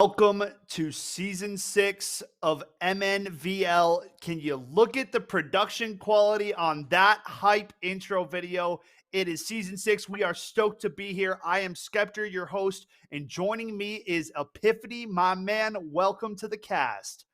Welcome to season 6 of Mnvl. Can you look at the production quality on that hype intro video? It is season 6. We are stoked to be here. I am Skeptor, your host, and joining me is Epiphany, my man. Welcome to the cast.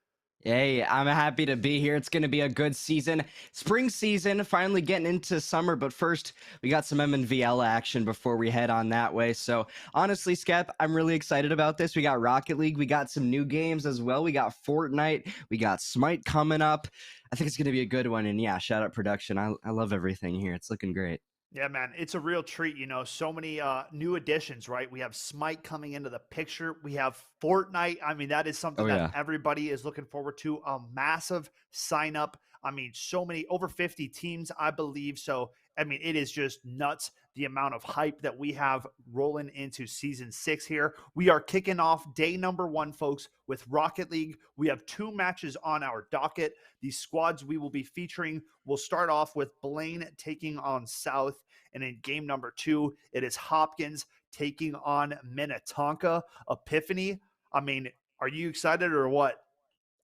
Hey, I'm happy to be here. It's going to be a good season. Spring season, finally getting into summer. But first, we got some MNVL action before we head on that way. So, honestly, Skep, I'm really excited about this. We got Rocket League. We got some new games as well. We got Fortnite. We got Smite coming up. I think it's going to be a good one. And yeah, shout out production. I love everything here. It's looking great. Yeah, man, it's a real treat. So many new additions, right? We have Smite coming into the picture. We have Fortnite. I mean, that is something Oh, that yeah. everybody is looking forward to. A massive sign up. I mean, so many, over 50 teams, I believe. So, I mean, it is just nuts the amount of hype that we have rolling into season 6 here. We are kicking off day number 1, folks, with Rocket League. We have 2 matches on our docket. The squads we will be featuring will start off with Blaine taking on South. And in game number 2, it is Hopkins taking on Minnetonka. Epiphany, I mean, are you excited or what?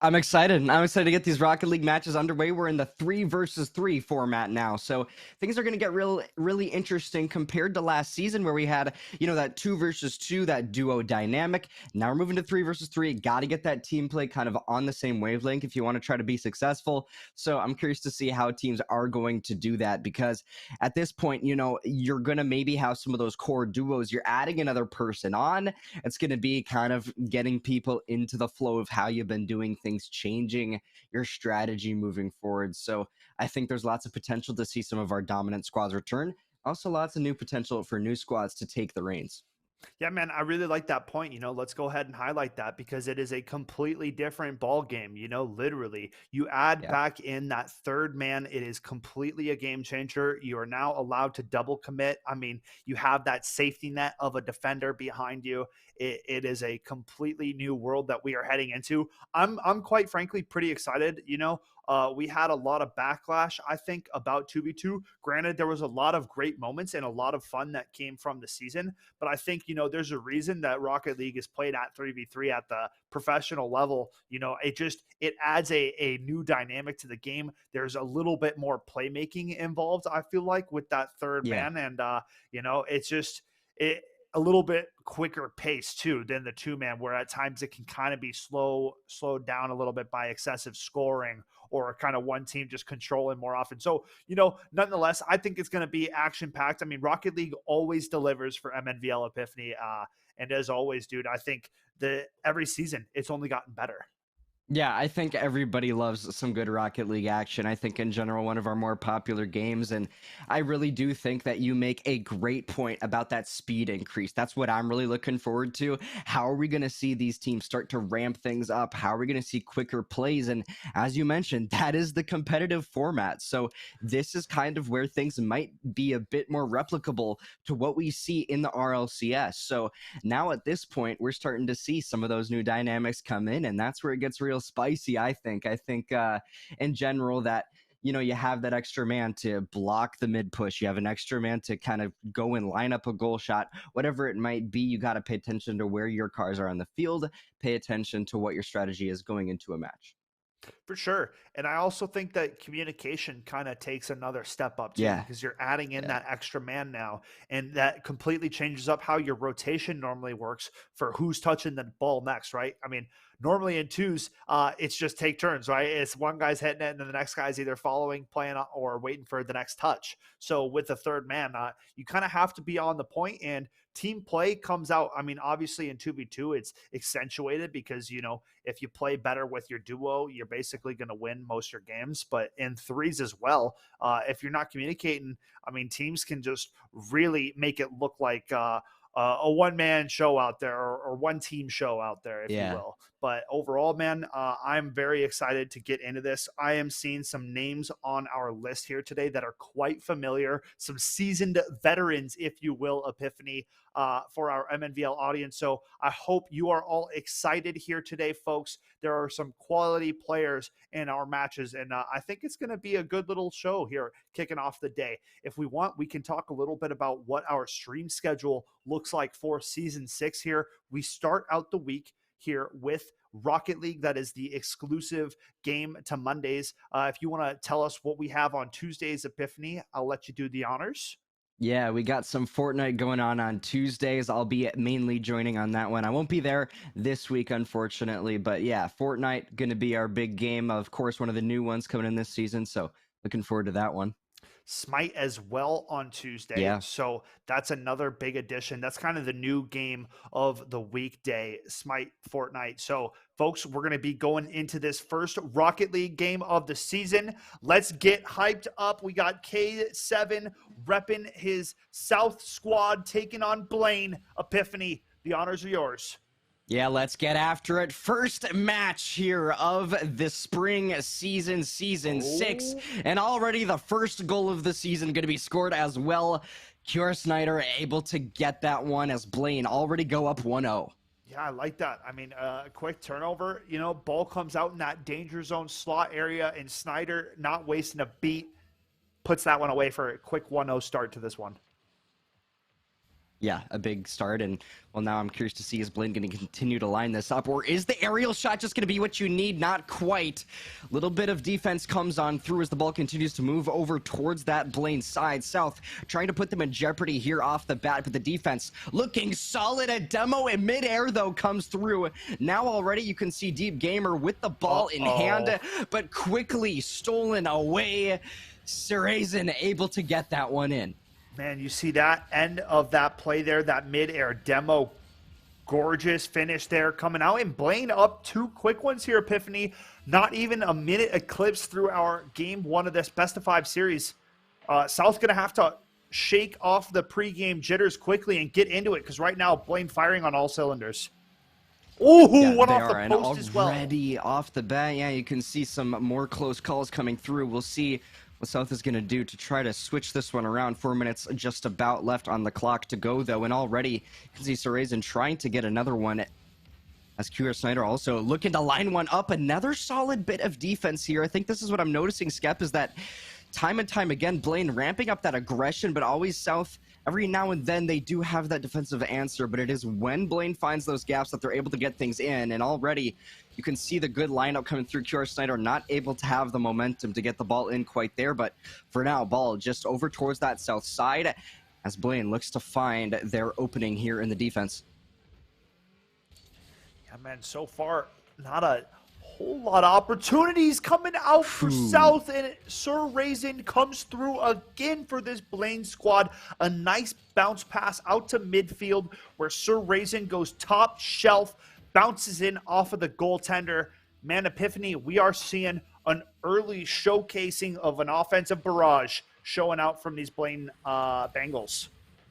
I'm excited. I'm excited to get these Rocket League matches underway. We're in the 3 versus 3 format now. So things are going to get really interesting compared to last season where we had, that 2 versus 2, that duo dynamic. Now we're moving to 3 versus 3. Got to get that team play kind of on the same wavelength if you want to try to be successful. So I'm curious to see how teams are going to do that because at this point, you're going to maybe have some of those core duos. You're adding another person on. It's going to be kind of getting people into the flow of how you've been doing things, changing your strategy moving forward. So I think there's lots of potential to see some of our dominant squads return. Also, lots of new potential for new squads to take the reins. Yeah, man, I really like that point. Let's go ahead and highlight that because it is a completely different ball game. Literally, you add Yeah. back in that third man, it is completely a game changer. You are now allowed to double commit. I mean, you have that safety net of a defender behind you. It is a completely new world that we are heading into. I'm quite frankly pretty excited. We had a lot of backlash, I think, about 2v2. Granted, there was a lot of great moments and a lot of fun that came from the season, but I think, there's a reason that Rocket League is played at 3v3 at the professional level. It adds a new dynamic to the game. There's a little bit more playmaking involved, I feel like, with that third Yeah. man. And, it's just it a little bit quicker pace too than the 2-man, where at times it can kind of be slowed down a little bit by excessive scoring or kind of one team just controlling more often. So, nonetheless, I think it's going to be action packed. I mean, Rocket League always delivers for MNVL Epiphany. And as always, dude, I think that every season it's only gotten better. Yeah, I think everybody loves some good Rocket League action. I think in general, one of our more popular games. And I really do think that you make a great point about that speed increase. That's what I'm really looking forward to. How are we going to see these teams start to ramp things up? How are we going to see quicker plays? And as you mentioned, that is the competitive format. So this is kind of where things might be a bit more replicable to what we see in the RLCS. So now at this point, we're starting to see some of those new dynamics come in, and that's where it gets real spicy. I think in general that you have that extra man to block the mid push. You have an extra man to kind of go and line up a goal shot, whatever it might be. You got to pay attention to where your cars are on the field, pay attention to what your strategy is going into a match. For sure. And I also think that communication kind of takes another step up too, Yeah. because you're adding in Yeah. that extra man now. And that completely changes up how your rotation normally works for who's touching the ball next, right? I mean, normally in twos, it's just take turns, right? It's one guy's hitting it and then the next guy's either following, playing, or waiting for the next touch. So with the third man, you kind of have to be on the point, and team play comes out. I mean, obviously in 2v2, it's accentuated because, if you play better with your duo, you're basically going to win most of your games. But in threes as well, if you're not communicating, I mean, teams can just really make it look like a one-man show out there, or one team show out there, if you Yeah. will. But overall, man, I'm very excited to get into this. I am seeing some names on our list here today that are quite familiar, some seasoned veterans, if you will, Epiphany, for our MNVL audience. So I hope you are all excited here today, folks. There are some quality players in our matches, and I think it's going to be a good little show here kicking off the day. If we want, we can talk a little bit about what our stream schedule looks like for season 6 here. We start out the week here with Rocket League. That is the exclusive game to Mondays. If you want to tell us what we have on Tuesdays, Epiphany, I'll let you do the honors. Yeah, we got some Fortnite going on Tuesdays. I'll be mainly joining on that one. I won't be there this week, unfortunately, but yeah, Fortnite going to be our big game. Of course, one of the new ones coming in this season, so looking forward to that one. Smite as well on Tuesday. Yeah. So that's another big addition. That's kind of the new game of the weekday, Smite Fortnite. So, folks, we're going to be going into this first Rocket League game of the season. Let's get hyped up. We got K7 repping his South squad, taking on Blaine. Epiphany, the honors are yours. Yeah, let's get after it. First match here of the spring season 6. And already the first goal of the season going to be scored as well. Cure Snyder able to get that one as Blaine already go up 1-0. Yeah, I like that. I mean, quick turnover. Ball comes out in that danger zone slot area, and Snyder, not wasting a beat, puts that one away for a quick 1-0 start to this one. Yeah, a big start, and well, now I'm curious to see, is Blaine going to continue to line this up, or is the aerial shot just going to be what you need? Not quite. Little bit of defense comes on through as the ball continues to move over towards that Blaine side. South trying to put them in jeopardy here off the bat, but the defense looking solid. A demo in midair, though, comes through. Now already you can see Deep Gamer with the ball in hand, but quickly stolen away. Surazen able to get that one in. Man, you see that end of that play there, that mid-air demo. Gorgeous finish there coming out. And Blaine up 2 quick ones here, Epiphany. Not even a minute eclipse through our game 1 of this best-of-5 series. South's going to have to shake off the pregame jitters quickly and get into it, because right now, Blaine firing on all cylinders. Oh, yeah, one off the post as well. Already off the bat, yeah, you can see some more close calls coming through. We'll see what South is going to do to try to switch this one around. 4 minutes just about left on the clock to go, though, and already you can see Surazen trying to get another one as QR Snyder also looking to line one up. Another solid bit of defense here. I think this is what I'm noticing, Skep, is that time and time again, Blaine ramping up that aggression, but always South, every now and then they do have that defensive answer, but it is when Blaine finds those gaps that they're able to get things in, and already you can see the good lineup coming through. QR Snyder not able to have the momentum to get the ball in quite there, but for now, ball just over towards that south side as Blaine looks to find their opening here in the defense. Yeah, man, so far, not a whole lot of opportunities coming out for South, and Surazen comes through again for this Blaine squad. A nice bounce pass out to midfield where Surazen goes top shelf, bounces in off of the goaltender. Man, Epiphany, we are seeing an early showcasing of an offensive barrage showing out from these Blaine Bengals.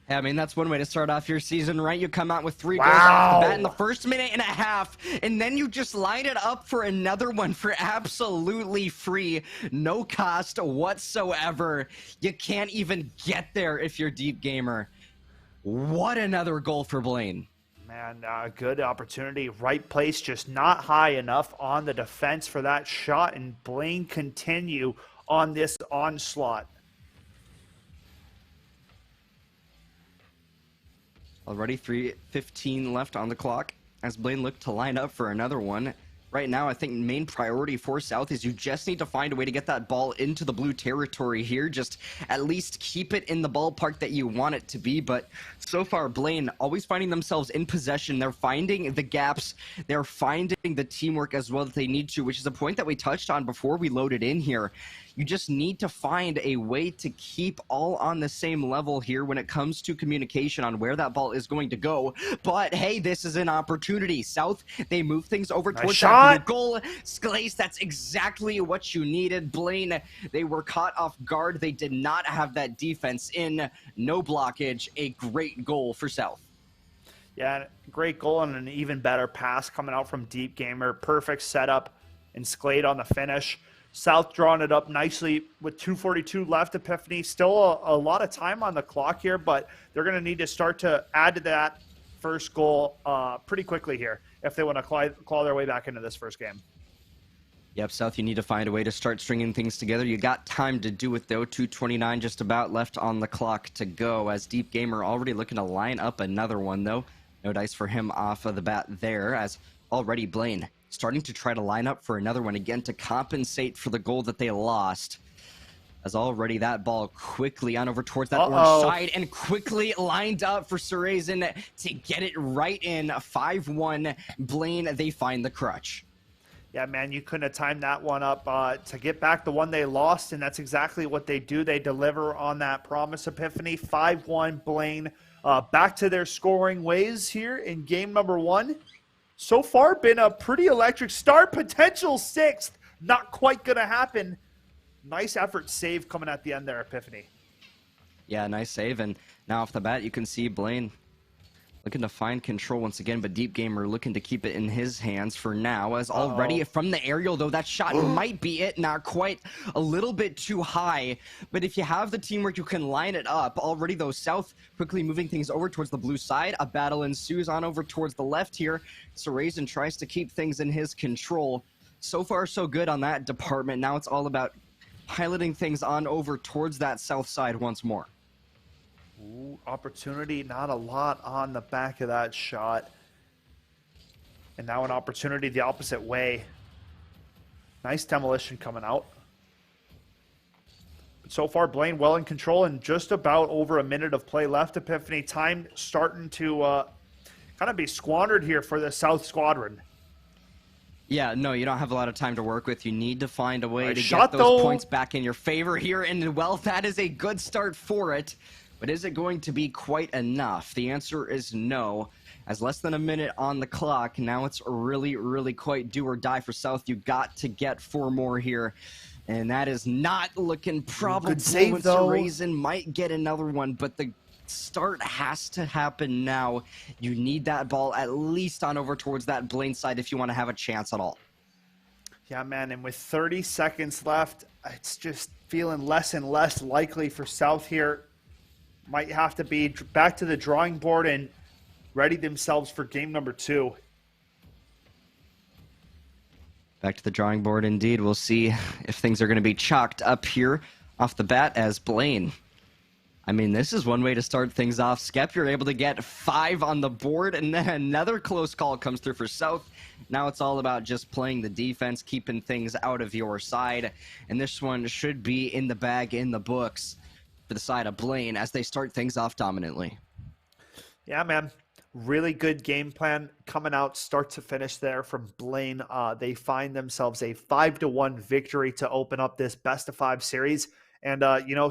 Yeah, I mean, that's one way to start off your season, right? You come out with 3 goals off the bat in the first minute and a half, and then you just line it up for another one for absolutely free. No cost whatsoever. You can't even get there if you're Deep Gamer. What another goal for Blaine. Man, good opportunity. Right place, just not high enough on the defense for that shot, and Blaine continue on this onslaught. Already 3:15 left on the clock as Blaine looked to line up for another one. Right now, I think main priority for South is you just need to find a way to get that ball into the blue territory here. Just at least keep it in the ballpark that you want it to be. But so far, Blaine always finding themselves in possession. They're finding the gaps. They're finding the teamwork as well that they need to, which is a point that we touched on before we loaded in here. You just need to find a way to keep all on the same level here when it comes to communication on where that ball is going to go. But hey, this is an opportunity. South, they move things over towards that goal. Sclace, that's exactly what you needed. Blaine, they were caught off guard. They did not have that defense in. No blockage. A great goal for South. Yeah, great goal and an even better pass coming out from Deep Gamer. Perfect setup and Sclade on the finish. South drawing it up nicely with 2:42 left, Epiphany. Still a lot of time on the clock here, but they're going to need to start to add to that first goal pretty quickly here if they want to claw their way back into this first game. Yep, South, you need to find a way to start stringing things together. You got time to do it, though. 2:29 just about left on the clock to go as Deep Gamer already looking to line up another one, though. No dice for him off of the bat there as Already Blaine starting to try to line up for another one again to compensate for the goal that they lost. As already that ball quickly on over towards that orange Uh-oh. side and quickly lined up for Sarazen to get it right in. 5-1. Blaine, they find the crutch. Yeah, man, you couldn't have timed that one up to get back the one they lost, and that's exactly what they do. They deliver on that promise, Epiphany. 5-1 Blaine. Back to their scoring ways here in game number 1. So far, been a pretty electric start. Potential 6th. Not quite going to happen. Nice effort save coming at the end there, Epiphany. Yeah, nice save. And now off the bat, you can see Blaine looking to find control once again, but Deep Gamer looking to keep it in his hands for now. As already from the aerial, though, that shot might be it. Not quite, a little bit too high. But if you have the teamwork, you can line it up. Already, though, South quickly moving things over towards the blue side. A battle ensues on over towards the left here. Sarazen tries to keep things in his control. So far, so good on that department. Now it's all about piloting things on over towards that south side once more. Ooh, opportunity, not a lot on the back of that shot. And now an opportunity the opposite way. Nice demolition coming out. But so far, Blaine well in control and just about over a minute of play left, Epiphany. Time starting to kind of be squandered here for the South Squadron. Yeah, no, you don't have a lot of time to work with. You need to find a way to shot, get those though. points back in your favor here. And, well, that is a good start for it. But is it going to be quite enough? The answer is no. As less than a minute on the clock, now it's really, really quite do or die for South. You got to get 4 more here. And that is not looking probable. Good save, though. Sarazen might get another one, but the start has to happen now. You need that ball at least on over towards that Blaine side if you want to have a chance at all. Yeah, man, and with 30 seconds left, it's just feeling less and less likely for South here. Might have to be back to the drawing board and ready themselves for game number 2. Back to the drawing board indeed. We'll see if things are going to be chalked up here off the bat as Blaine. I mean, this is one way to start things off. Skep, you're able to get 5 on the board, and then another close call comes through for South. Now it's all about just playing the defense, keeping things out of your side, and this one should be in the bag, in the books for the side of Blaine as they start things off dominantly. Yeah, man. Really good game plan coming out start to finish there from Blaine. They find themselves a 5-1 victory to open up this best-of-5 series. And,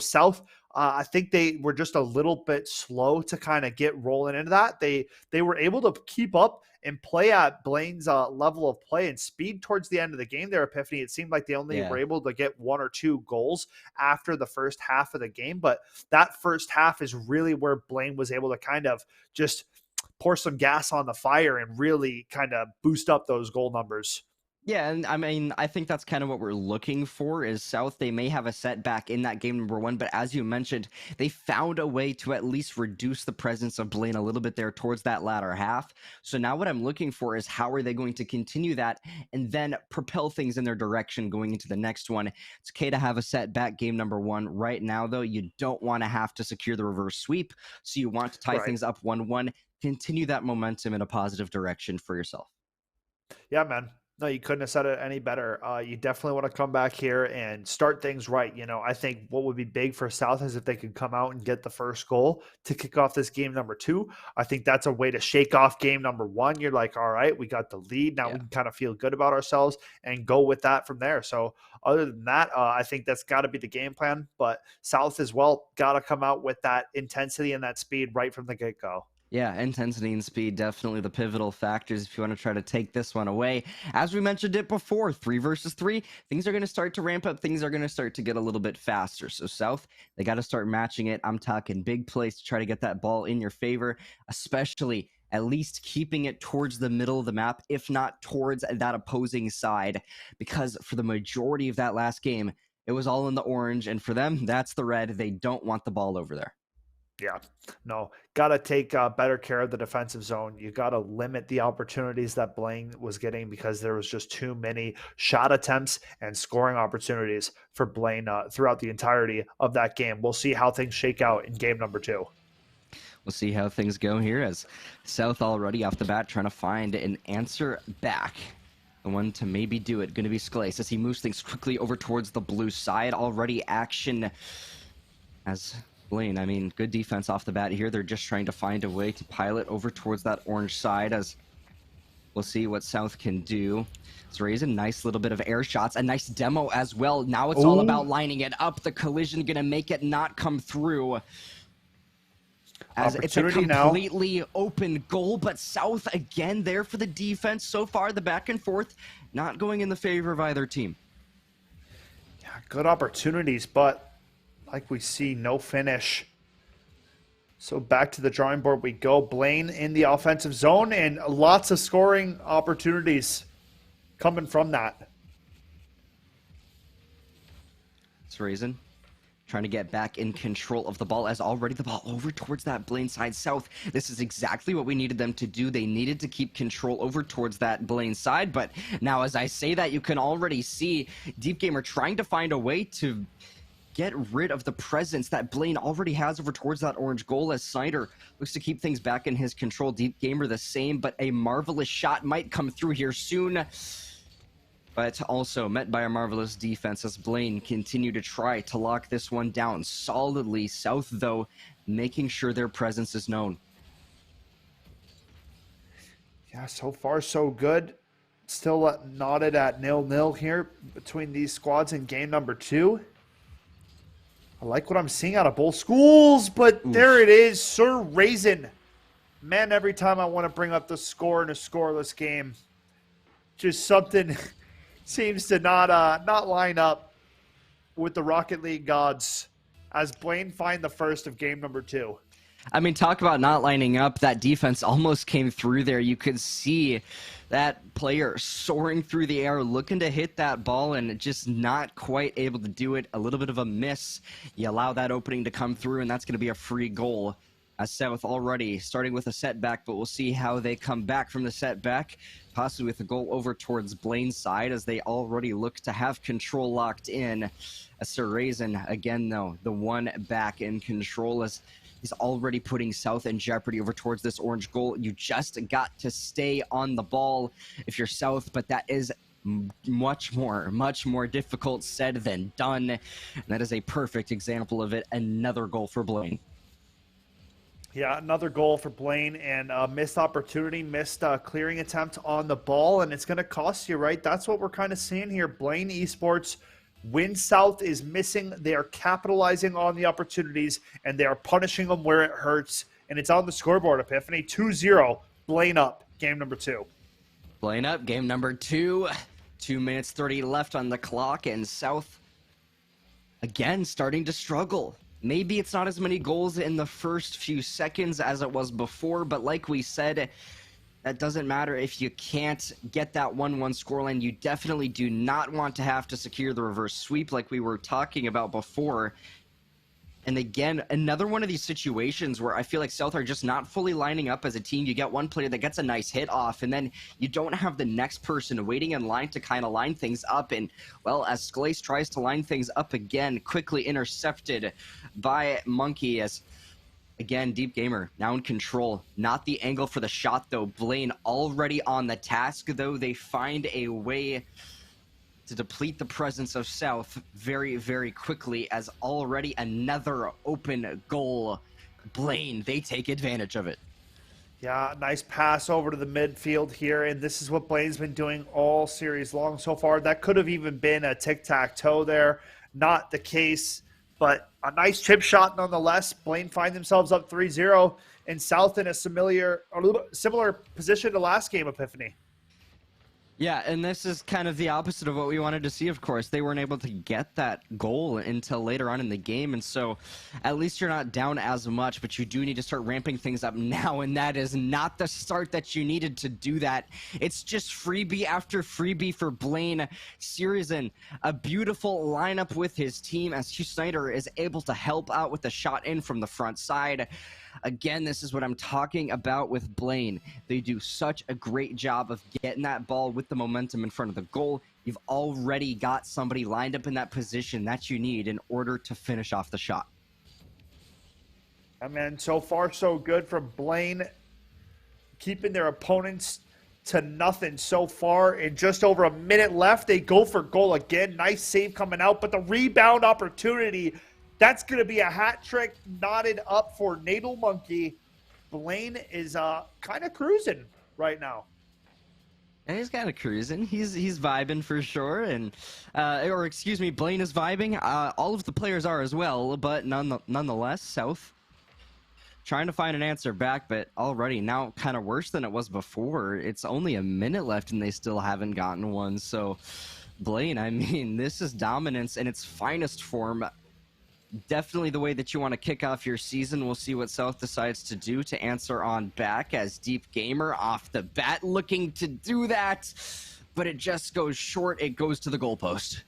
South, I think they were just a little bit slow to kind of get rolling into that. They were able to keep up and play at Blaine's level of play and speed towards the end of the game there, Epiphany. It seemed like they only were able to get 1 or 2 goals after the first half of the game. But that first half is really where Blaine was able to kind of just pour some gas on the fire and really kind of boost up those goal numbers. Yeah, and I mean, I think that's kind of what we're looking for is South. They may have a setback in that game number 1, but as you mentioned, they found a way to at least reduce the presence of Blaine a little bit there towards that latter half. So now what I'm looking for is how are they going to continue that and then propel things in their direction going into the next one. It's okay to have a setback game number 1. Right now, though, you don't want to have to secure the reverse sweep, so you want to tie things up 1-1. Continue that momentum in a positive direction for yourself. Yeah, man. No, you couldn't have said it any better. You definitely want to come back here and start things right. I think what would be big for South is if they could come out and get the first goal to kick off this game number 2. I think that's a way to shake off game number 1. You're like, all right, we got the lead. Now we can kind of feel good about ourselves and go with that from there. So other than that, I think that's got to be the game plan. But South as well got to come out with that intensity and that speed right from the get-go. Yeah, intensity and speed, definitely the pivotal factors if you want to try to take this one away. As we mentioned it before, 3 versus 3, things are going to start to ramp up. Things are going to start to get a little bit faster. So South, they got to start matching it. I'm talking big plays to try to get that ball in your favor, especially at least keeping it towards the middle of the map, if not towards that opposing side, because for the majority of that last game, it was all in the orange, and for them, that's the red. They don't want the ball over there. Yeah, no, got to take better care of the defensive zone. You got to limit the opportunities that Blaine was getting because there was just too many shot attempts and scoring opportunities for Blaine throughout the entirety of that game. We'll see how things shake out in game number 2. we'll see how things go here as South already off the bat trying to find an answer back. The one to maybe do it, going to be Sclace as he moves things quickly over towards the blue side. Already action as Blaine, I mean, good defense off the bat here. They're just trying to find a way to pilot over towards that orange side as we'll see what South can do. So raise a nice little bit of air shots, a nice demo as well. Now it's all about lining it up. The collision going to make it not come through. As it's a completely open goal, but South again there for the defense. So far, the back and forth not going in the favor of either team. Yeah, good opportunities, but like we see, no finish. So back to the drawing board we go. Blaine in the offensive zone and lots of scoring opportunities coming from that. It's Raisin trying to get back in control of the ball as already the ball over towards that Blaine side. South, this is exactly what we needed them to do. They needed to keep control over towards that Blaine side, but now as I say that, you can already see Deep Gamer trying to find a way to get rid of the presence that Blaine already has over towards that orange goal as Snyder looks to keep things back in his control. Deep Gamer the same, but a marvelous shot might come through here soon. But also met by a marvelous defense as Blaine continue to try to lock this one down solidly. South, though, making sure their presence is known. Yeah, so far so good. Still knotted at 0-0 here between these squads in game number 2. I like what I'm seeing out of both schools, but there it is. Sir Raisin. Man, every time I want to bring up the score in a scoreless game, just something seems to not line up with the Rocket League gods as Blaine find the first of game number 2. I mean, talk about not lining up. That defense almost came through there. You could see that player soaring through the air, looking to hit that ball and just not quite able to do it. A little bit of a miss. You allow that opening to come through, and that's going to be a free goal. As South already starting with a setback, but we'll see how they come back from the setback, possibly with a goal over towards Blaine's side as they already look to have control locked in. Sir Raisin, again, though, the one back in control as he's already putting South in jeopardy over towards this orange goal. You just got to stay on the ball if you're South, but that is much more difficult said than done. And that is a perfect example of it. Another goal for Blaine. Yeah, another goal for Blaine and a missed opportunity, missed clearing attempt on the ball, and it's going to cost you, right? That's what we're kind of seeing here. Blaine Esports, when South is missing, they are capitalizing on the opportunities, and they are punishing them where it hurts, and it's on the scoreboard, Epiphany. 2-0, Blaine up, game number 2. Blaine up, game number 2. 2 minutes 30 left on the clock, and South, again, starting to struggle. Maybe it's not as many goals in the first few seconds as it was before, but like we said, that doesn't matter if you can't get that 1-1 scoreline. You definitely do not want to have to secure the reverse sweep like we were talking about before. And again, another one of these situations where I feel like South are just not fully lining up as a team. You get one player that gets a nice hit off, and then you don't have the next person waiting in line to kind of line things up. And, well, as Sclace tries to line things up again, quickly intercepted by Monkey as, again, Deep Gamer now in control. Not the angle for the shot, though. Blaine already on the task, though. They find a way to deplete the presence of South very, very quickly as already another open goal. Blaine, they take advantage of it. Yeah, nice pass over to the midfield here, and this is what Blaine's been doing all series long so far. That could have even been a tic-tac-toe there. Not the case, but a nice chip shot nonetheless. Blaine find themselves up 3-0, and South in a similar position to last game, Epiphany. Yeah, and this is kind of the opposite of what we wanted to see, of course. They weren't able to get that goal until later on in the game, and so at least you're not down as much, but you do need to start ramping things up now, and that is not the start that you needed to do that. It's just freebie after freebie for Blaine. Sirizen, a beautiful lineup with his team as Hugh Snyder is able to help out with the shot in from the front side. Again, this is what I'm talking about with Blaine. They do such a great job of getting that ball with the momentum in front of the goal. You've already got somebody lined up in that position that you need in order to finish off the shot. I mean, so far so good from Blaine, keeping their opponents to nothing so far. In just over a minute left, they go for goal again. Nice save coming out, but the rebound opportunity, that's going to be a hat trick knotted up for Nadal Monkey. Blaine is kind of cruising right now. And he's kind of cruising. He's vibing for sure, and or excuse me, Blaine is vibing. All of the players are as well, but nonetheless, South trying to find an answer back, but already now kind of worse than it was before. It's only a minute left, and they still haven't gotten one. So, Blaine, I mean, this is dominance in its finest form. Definitely the way that you want to kick off your season. We'll see what South decides to do to answer on back, as Deep Gamer off the bat looking to do that, but it just goes short. It goes to the goalpost.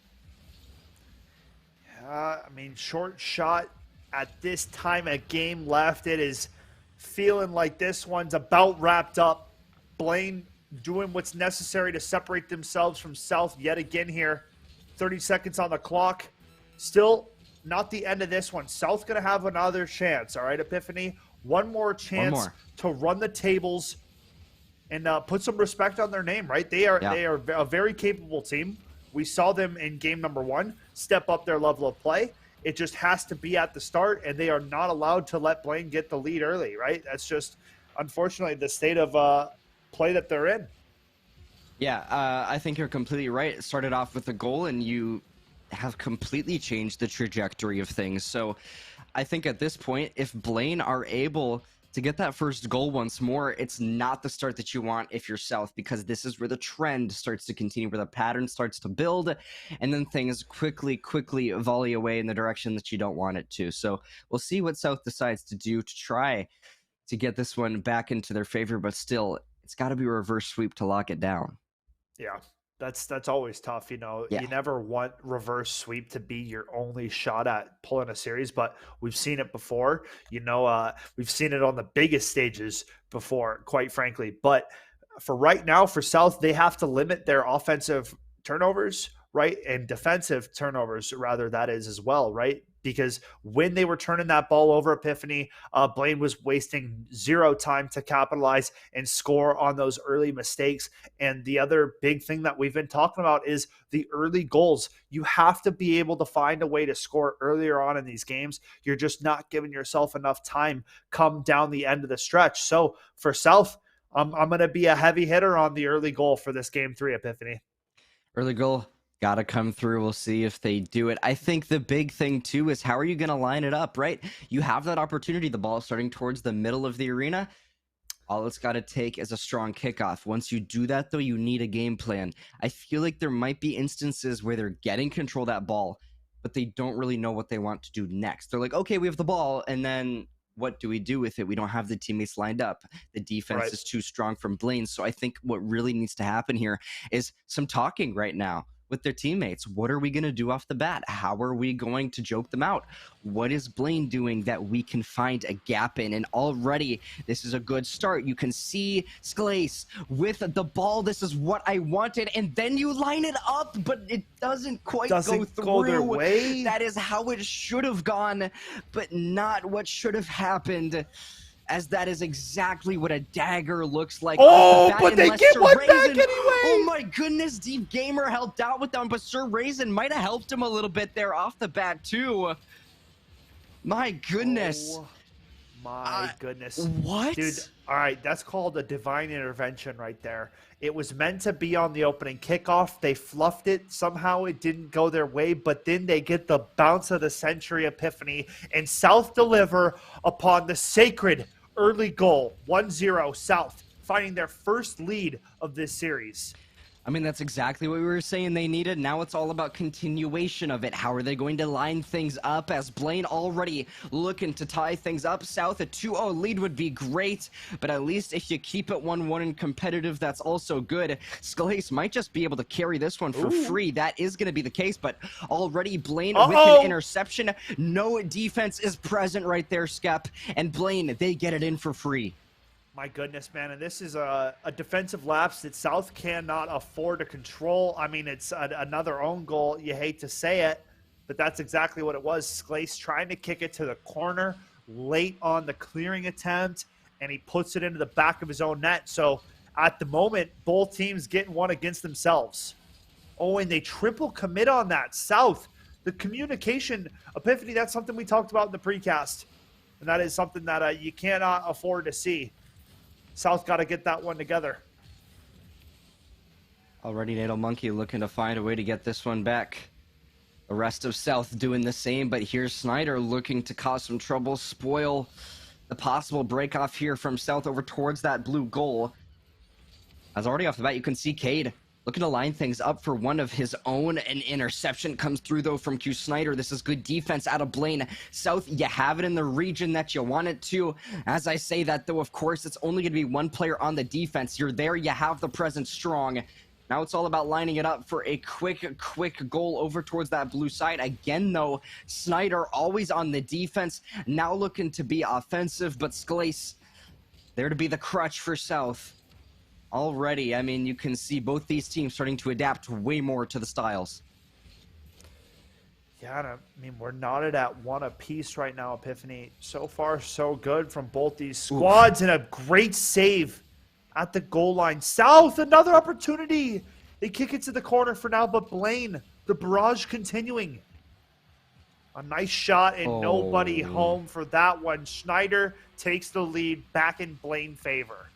I mean, short shot at this time, a game left. It is feeling like this one's about wrapped up. Blaine doing what's necessary to separate themselves from South yet again here. 30 seconds on the clock. Still not the end of this one. South's going to have another chance, all right, Epiphany? One more chance to run the tables and put some respect on their name, right? They are a very capable team. We saw them in game number 1 step up their level of play. It just has to be at the start, and they are not allowed to let Blaine get the lead early, right? That's just, unfortunately, the state of play that they're in. Yeah, I think you're completely right. It started off with a goal, and you have completely changed the trajectory of things. So I think at this point, if Blaine are able to get that first goal once more, it's not the start that you want if you're South, because this is where the trend starts to continue, where the pattern starts to build, and then things quickly volley away in the direction that you don't want it to. So we'll see what South decides to do to try to get this one back into their favor, but still, it's got to be a reverse sweep to lock it down. Yeah. That's always tough. You know, you never want reverse sweep to be your only shot at pulling a series, but we've seen it before. You know, we've seen it on the biggest stages before, quite frankly. But for right now, for South, they have to limit their offensive turnovers, right? And defensive turnovers, rather, that is as well, right? Because when they were turning that ball over, Epiphany, Blaine was wasting zero time to capitalize and score on those early mistakes. And the other big thing that we've been talking about is the early goals. You have to be able to find a way to score earlier on in these games. You're just not giving yourself enough time come down the end of the stretch. So for South, I'm going to be a heavy hitter on the early goal for this game 3, Epiphany. Early goal. Got to come through. We'll see if they do it. I think the big thing, too, is how are you going to line it up, right? You have that opportunity. The ball starting towards the middle of the arena. All it's got to take is a strong kickoff. Once you do that, though, you need a game plan. I feel like there might be instances where they're getting control of that ball, but they don't really know what they want to do next. They're like, okay, we have the ball, and then what do we do with it? We don't have the teammates lined up. The defense is too strong from Blaine. So I think what really needs to happen here is some talking right now with their teammates. What are we going to do off the bat? How are we going to joke them out? What is Blaine doing that we can find a gap in? And already, this is a good start. You can see Sclace with the ball. This is what I wanted. And then you line it up, but it doesn't quite go through. Their way. That is how it should have gone, but not what should have happened. As that is exactly what a dagger looks like. Oh, but they get one back anyway. Oh my goodness, Deep Gamer helped out with them, but Sir Raisin might have helped him a little bit there off the bat too. My goodness. Oh, my goodness. What? Dude, all right, that's called a divine intervention right there. It was meant to be on the opening kickoff. They fluffed it. Somehow it didn't go their way, but then they get the bounce of the century, Epiphany, and South deliver upon the sacred early goal. 1-0 South, finding their first lead of this series. I mean, that's exactly what we were saying they needed. Now it's all about continuation of it. How are they going to line things up as Blaine already looking to tie things up? South, a 2-0 lead would be great, but at least if you keep it 1-1 and competitive, that's also good. Sclace might just be able to carry this one for free. That is going to be the case, but already Blaine with an interception. No defense is present right there, Skep, and Blaine, they get it in for free. My goodness, man. And this is a defensive lapse that South cannot afford to control. I mean, it's another own goal. You hate to say it, but that's exactly what it was. Sclace trying to kick it to the corner, late on the clearing attempt, and he puts it into the back of his own net. So at the moment, both teams getting one against themselves. Oh, and they triple commit on that. South, the communication, Epiphany, that's something we talked about in the precast. And that is something that you cannot afford to see. South got to get that one together. Already Natal Monkey looking to find a way to get this one back. The rest of South doing the same, but here's Snyder looking to cause some trouble, spoil the possible break off here from South over towards that blue goal. As already off the bat, you can see Cade looking to line things up for one of his own. An interception comes through, though, from Q Snyder. This is good defense out of Blaine. South, you have it in the region that you want it to. As I say that, though, of course, it's only going to be one player on the defense. You're there. You have the presence strong. Now it's all about lining it up for a quick goal over towards that blue side. Again, though, Snyder always on the defense. Now looking to be offensive, but Scalise there to be the crutch for South. Already, I mean, you can see both these teams starting to adapt way more to the styles. Yeah, I mean, we're knotted at one apiece right now, Epiphany. So far, so good from both these squads. Oof. And a great save at the goal line. South, another opportunity. They kick it to the corner for now, but Blaine, the barrage continuing. A nice shot and nobody home for that one. Schneider takes the lead back in Blaine favor.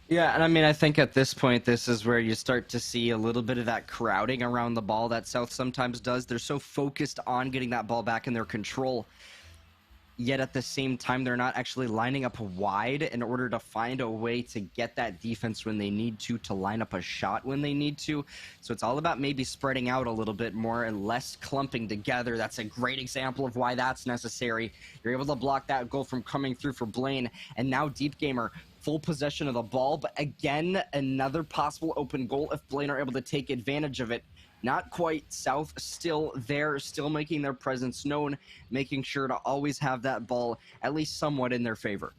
Yeah, and I mean, I think at this point, this is where you start to see a little bit of that crowding around the ball that South sometimes does. They're so focused on getting that ball back in their control, yet at the same time, they're not actually lining up wide in order to find a way to get that defense when they need to line up a shot when they need to. So it's all about maybe spreading out a little bit more and less clumping together. That's a great example of why that's necessary. You're able to block that goal from coming through for Blaine, and now Deep Gamer full possession of the ball, but again, another possible open goal if Blaine are able to take advantage of it. Not quite. South still there, still making their presence known, making sure to always have that ball at least somewhat in their favor.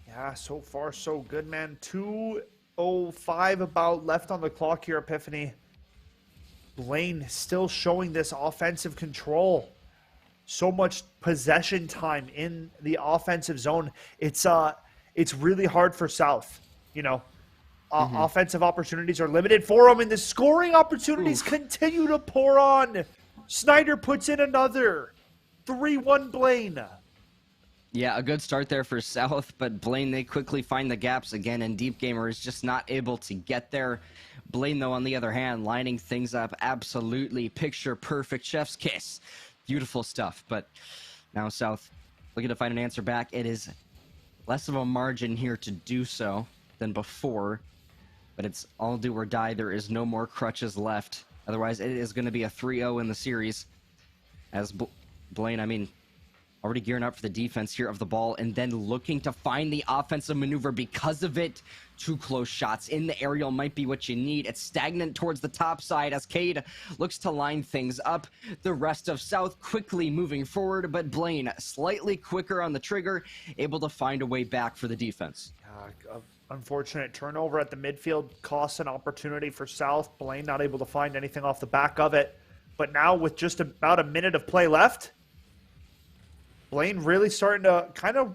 Yeah, so far so good, man. 2:05 about left on the clock here, Epiphany. Blaine still showing this offensive control. So much possession time in the offensive zone. It's really hard for South, you know. Offensive opportunities are limited for them, and the scoring opportunities continue to pour on. Snyder puts in another. 3-1 Blaine. Yeah, a good start there for South, but Blaine, they quickly find the gaps again, and Deep Gamer is just not able to get there. Blaine, though, on the other hand, lining things up absolutely picture-perfect chef's kiss. Beautiful stuff, but now South looking to find an answer back. It is less of a margin here to do so than before, but it's all do or die. There is no more crutches left. Otherwise, it is going to be a 3-0 in the series. As Blaine, I mean, already gearing up for the defense here of the ball and then looking to find the offensive maneuver because of it. Two close shots in the aerial might be what you need. It's stagnant towards the top side as Cade looks to line things up. The rest of South quickly moving forward, but Blaine slightly quicker on the trigger, able to find a way back for the defense. Unfortunate turnover at the midfield costs an opportunity for South. Blaine not able to find anything off the back of it. But now with just about a minute of play left, Blaine really starting to kind of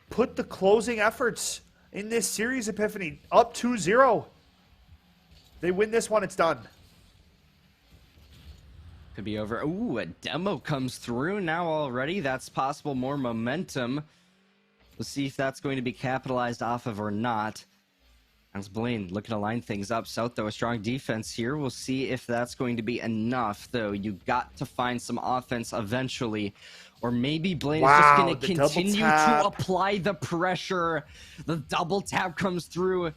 put the closing efforts in this series, Epiphany. Up 2-0. They win this one, it's done. Could be over. Ooh, a demo comes through now already. That's possible. More momentum. We'll see if that's going to be capitalized off of or not. As Blaine looking to line things up. South, though, a strong defense here. We'll see if that's going to be enough, though. You got to find some offense eventually. Or maybe Blaine is just going to continue to apply the pressure. The double tap comes through.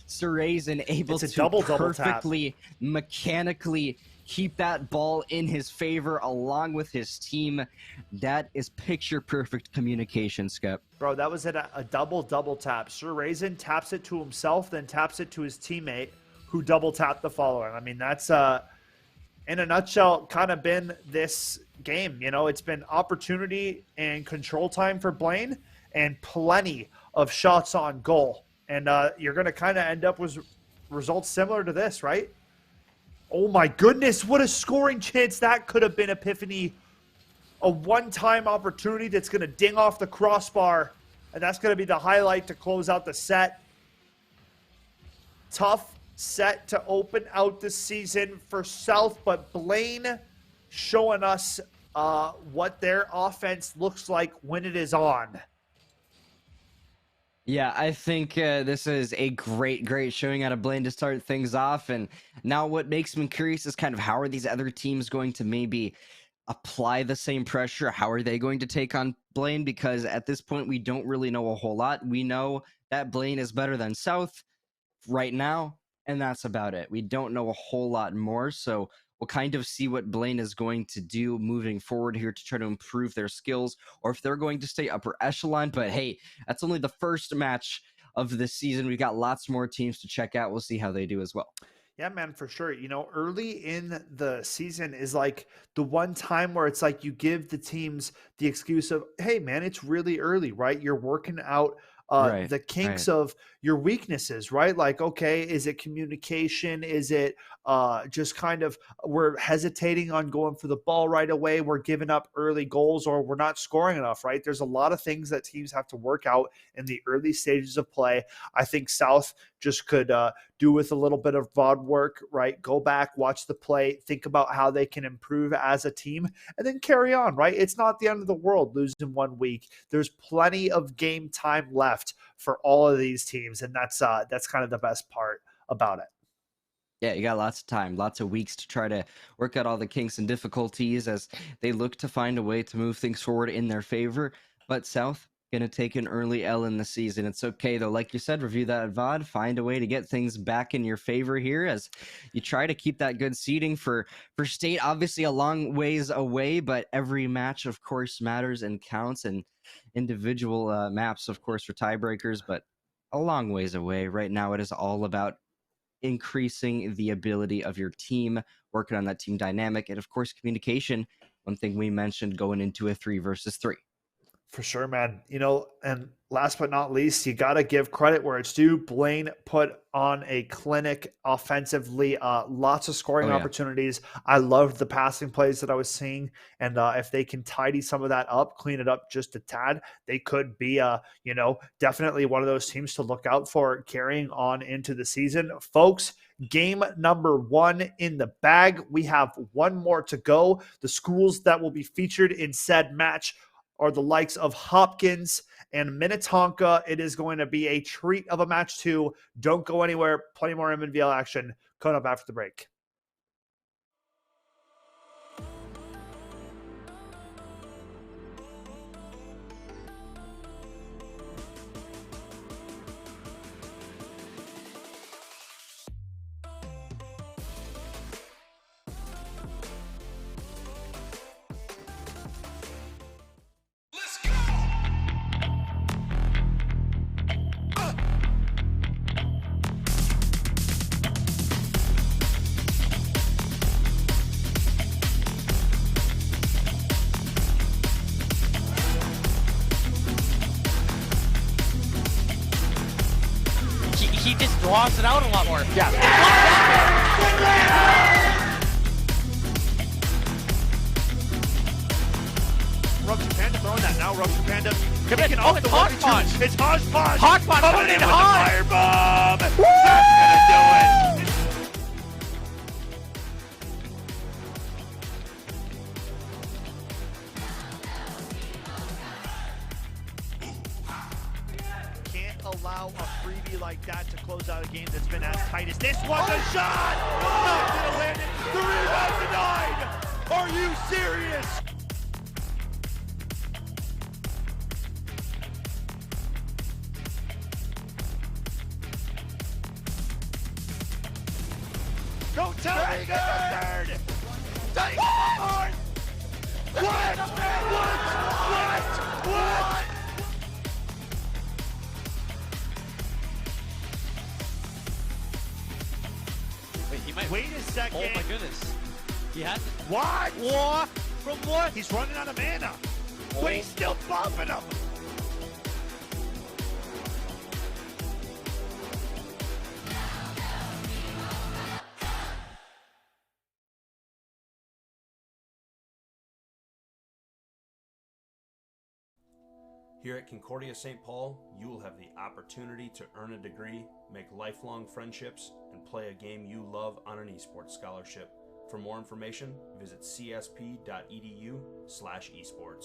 Surazen able to perfectly, mechanically keep that ball in his favor along with his team. That is picture-perfect communication, Skip. Bro, that was a double tap. Surazen taps it to himself, then taps it to his teammate, who double tapped the follower. I mean, that's, in a nutshell, kind of been this game. You know, it's been opportunity and control time for Blaine and plenty of shots on goal. And you're going to kind of end up with results similar to this, right? Oh, my goodness. What a scoring chance that could have been, Epiphany. a one-time opportunity that's going to ding off the crossbar, and that's going to be the highlight to close out the set. Tough set to open out the season for South, but Blaine showing us what their offense looks like when it is on. Yeah, I think this is a great showing out of Blaine to start things off. And now what makes me curious is kind of how are these other teams going to maybe apply the same pressure? How are they going to take on Blaine? Because at this point, we don't really know a whole lot. We know that Blaine is better than South right now, and that's about it. We don't know a whole lot more, so we'll kind of see what Blaine is going to do moving forward here to try to improve their skills, or if they're going to stay upper echelon. But hey, that's only the first match of this season. We've got lots more teams to check out. We'll see how they do as well. Yeah, man, for sure. You know, early in the season is like the one time where it's like you give the teams the excuse of, hey, man, it's really early, right? You're working out Right, the kinks right. of your weaknesses, right? Like, okay, is it communication? Is it just kind of we're hesitating on going for the ball right away? We're giving up early goals or we're not scoring enough, right? There's a lot of things that teams have to work out in the early stages of play. I think South just could do with a little bit of VOD work, right? Go back, watch the play, think about how they can improve as a team, and then carry on, right? It's not the end of the world losing 1 week. There's plenty of game time left for all of these teams, and that's kind of the best part about it. Yeah, you got lots of time, lots of weeks to try to work out all the kinks and difficulties as they look to find a way to move things forward in their favor. But South gonna take an early L in the season. It's okay though, like you said, review that VOD, find a way to get things back in your favor here as you try to keep that good seeding for state. Obviously, a long ways away, but every match, of course, matters and counts, and individual maps, of course, for tiebreakers, but a long ways away. Right now, it is all about increasing the ability of your team, working on that team dynamic, and of course, communication. One thing we mentioned going into a 3 versus 3. For sure, man. You know, and last but not least, you got to give credit where it's due. Blaine put on a clinic offensively, lots of scoring Oh, yeah. opportunities. I loved the passing plays that I was seeing. And if they can tidy some of that up, clean it up just a tad, they could be, definitely one of those teams to look out for carrying on into the season. Folks, game number 1 in the bag. We have one more to go. The schools that will be featured in said match are the likes of Hopkins and Minnetonka. It is going to be a treat of a match too. Don't go anywhere. Plenty more Mnvl action coming up after the break. He just draws it out a lot more. Yeah. Rupture Panda throwing that now. Rupture Panda kicking off the Hodgepodge. It's Hodgepodge. Hodgepodge coming in with a hard. firebomb. That's gonna do it. Can't allow a freebie like that to close out a game that's been as tight as this was. A shot! Not gonna land it. The rebound denied! Are you serious? Don't tell me the third! What? What? Wait, he might. Wait a second. Oh my goodness. He had. What? What? From what? He's running out of mana. Oh. But he's still bumping him. Here at Concordia St. Paul, you will have the opportunity to earn a degree, make lifelong friendships, and play a game you love on an esports scholarship. For more information, visit csp.edu/esports.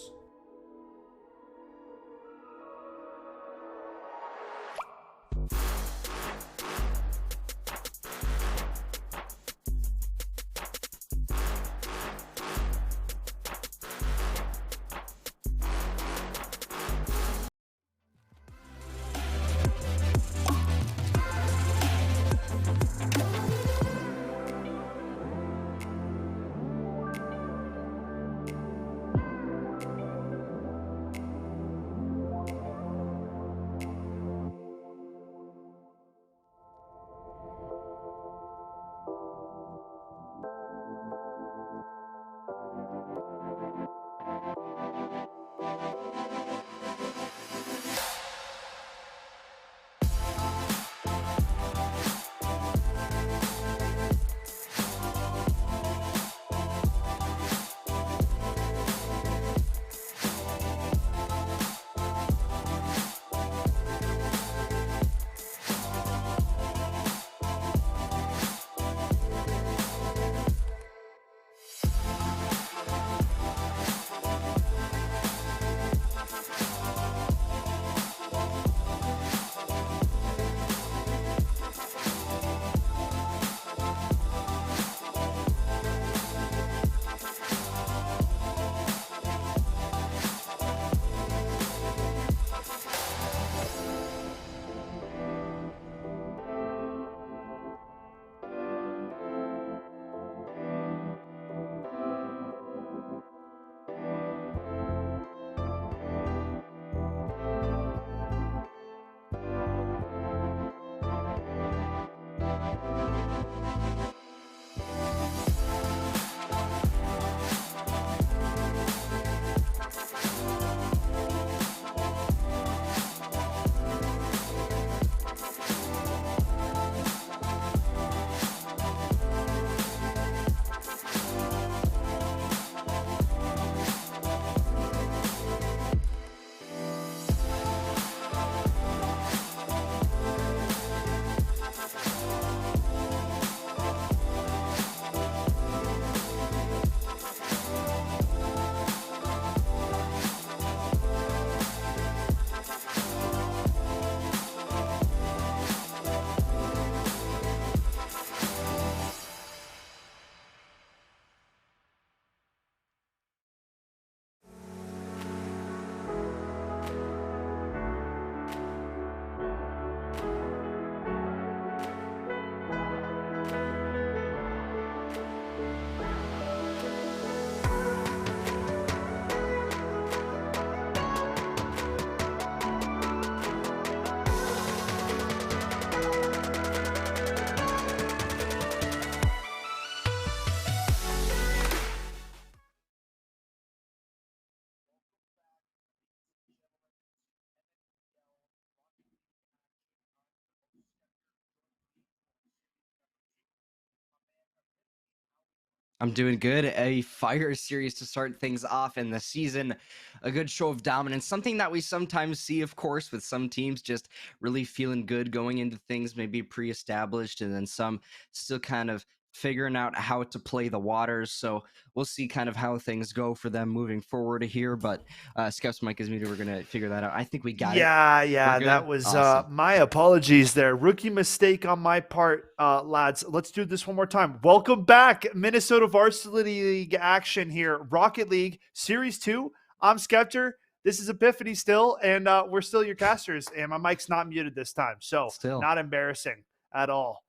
I'm doing good. A fire series to start things off in the season. A good show of dominance. Something that we sometimes see, of course, with some teams just really feeling good going into things, maybe pre-established, and then some still kind of figuring out how to play the waters. So we'll see kind of how things go for them moving forward here. But Skeps Mike is muted. We're going to figure that out. I think we got it. Yeah, We're that good. was Awesome. my apologies there. Rookie mistake on my part, lads. Let's do this one more time. Welcome back, Minnesota Varsity League action here. Rocket League Series 2. I'm Skeptor. This is Epiphany still, and we're still your casters, and my mic's not muted this time, so Still. not embarrassing at all.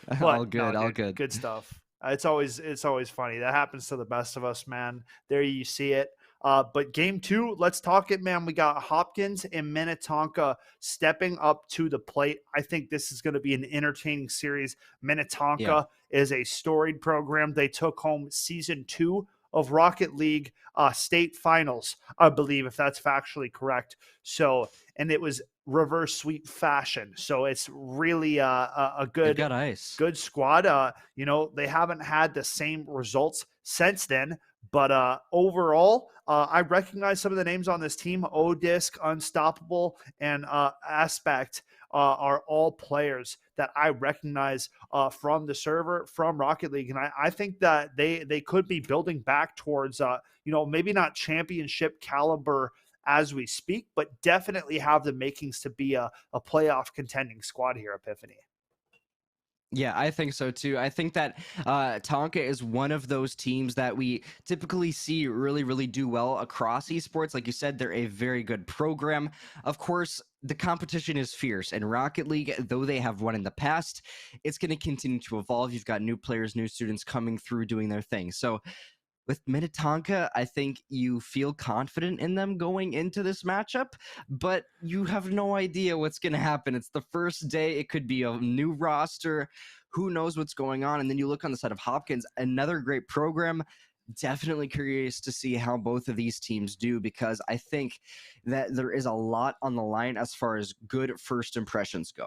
But All good. no, All dude, good. good stuff. It's always funny. That happens to the best of us, man. There you see it. But game 2, let's talk it, man. We got Hopkins and Minnetonka stepping up to the plate. I think this is going to be an entertaining series. Minnetonka is a storied program. They took home season 2 of Rocket League state finals, I believe, if that's factually correct. So, and it was reverse sweep fashion. So it's really a They've good got ice. good squad. You know, they haven't had the same results since then, But overall, I recognize some of the names on this team. Odisk, Unstoppable, and Aspect are all players that I recognize from the server, from Rocket League. And I think that they could be building back towards, maybe not championship caliber as we speak, but definitely have the makings to be a playoff contending squad here, Epiphany. Yeah, I think so too. I think that Tonka is one of those teams that we typically see really, really do well across esports. Like you said, they're a very good program. Of course, the competition is fierce, and Rocket League, though they have won in the past, it's going to continue to evolve. You've got new players, new students coming through doing their thing. So with Minnetonka, I think you feel confident in them going into this matchup, but you have no idea what's going to happen. It's the first day. It could be a new roster. Who knows what's going on? And then you look on the side of Hopkins, another great program. Definitely curious to see how both of these teams do, because I think that there is a lot on the line as far as good first impressions go.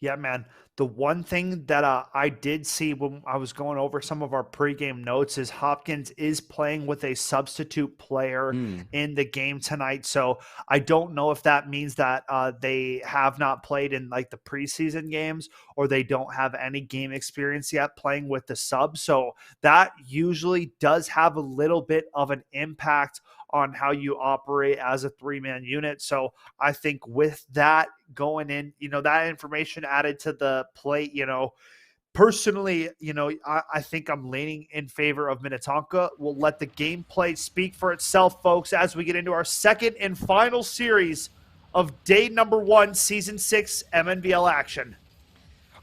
Yeah, man. The one thing that I did see when I was going over some of our pregame notes is Hopkins is playing with a substitute player Mm. in the game tonight. So I don't know if that means that they have not played in like the preseason games, or they don't have any game experience yet playing with the sub. So that usually does have a little bit of an impact on how you operate as a three-man unit. So I think with that going in, that information added to the plate, personally, I think I'm leaning in favor of Minnetonka. We'll let the gameplay speak for itself, folks, as we get into our second and final series of day number 1, season 6 MNVL action.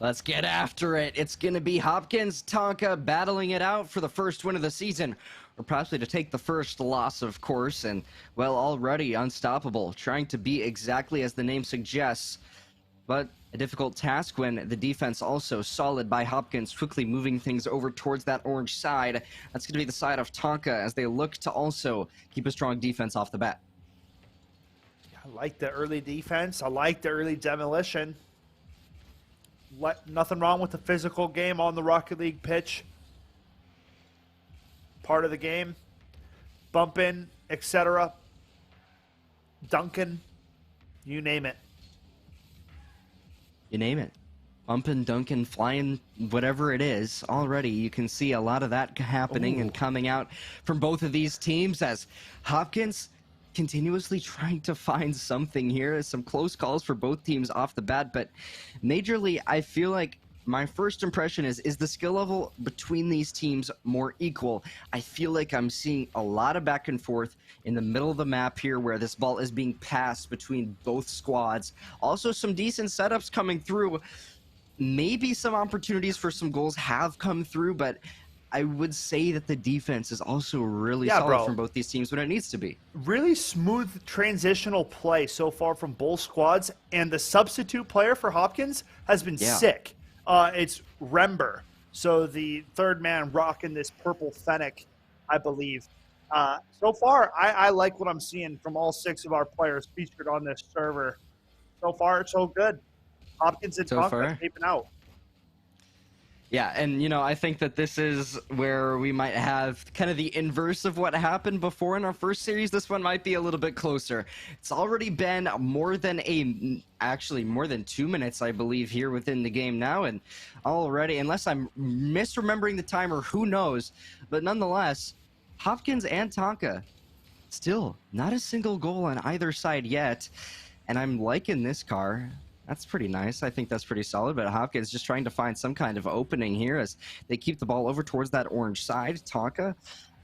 Let's get after it. It's going to be Hopkins, Tonka battling it out for the first win of the season, or possibly to take the first loss, of course. And, well, already Unstoppable, trying to be exactly as the name suggests. But a difficult task when the defense also solid by Hopkins, quickly moving things over towards that orange side. That's going to be the side of Tonka as they look to also keep a strong defense off the bat. I like the early defense. I like the early demolition. Nothing wrong with the physical game on the Rocket League pitch. Part of the game. Bumping, etc. Duncan, you name it. You name it. Bumping, dunking, flying, whatever it is. Already you can see a lot of that happening and coming out from both of these teams as Hopkins continuously trying to find something here. Some close calls for both teams off the bat, but majorly I feel like my first impression is the skill level between these teams more equal? I feel like I'm seeing a lot of back and forth in the middle of the map here where this ball is being passed between both squads. Also some decent setups coming through. Maybe some opportunities for some goals have come through, but I would say that the defense is also really solid from both these teams when it needs to be. Really smooth transitional play so far from both squads, and the substitute player for Hopkins has been sick. It's Rember, so the third man rocking this purple Fennec, I believe. So far, I like what I'm seeing from all 6 of our players featured on this server. So far, so good. Hopkins and Tonka taping out. Yeah, and I think that this is where we might have kind of the inverse of what happened before in our first series. This one might be a little bit closer. It's already been more than 2 minutes, I believe, here within the game now, and already, unless I'm misremembering the timer, who knows, but nonetheless, Hopkins and Tonka, still not a single goal on either side yet, and I'm liking this car. That's pretty nice. I think that's pretty solid, but Hopkins just trying to find some kind of opening here as they keep the ball over towards that orange side. Tonka,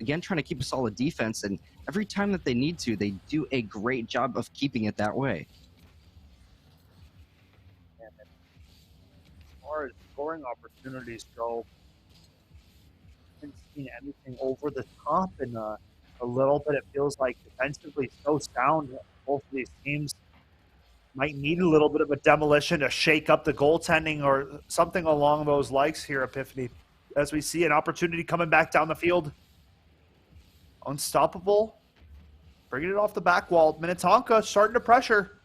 again, trying to keep a solid defense, and every time that they need to, they do a great job of keeping it that way. And as far as scoring opportunities go, I haven't seen anything over the top, and a little bit it feels like defensively so sound. Both of these teams might need a little bit of a demolition to shake up the goaltending or something along those lines here, Epiphany, as we see an opportunity coming back down the field. Unstoppable, bringing it off the back wall. Minnetonka starting to pressure.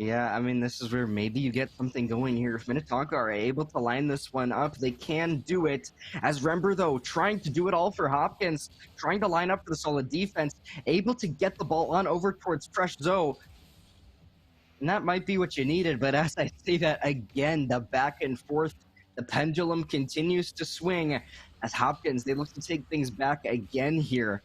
Yeah, I mean, this is where maybe you get something going here. If Minnetonka are able to line this one up, they can do it. As Rember, though, trying to do it all for Hopkins, trying to line up for the solid defense, able to get the ball on over towards Fresh Zoe. And that might be what you needed, but as I say that again, the back and forth, the pendulum continues to swing as Hopkins, they look to take things back again here.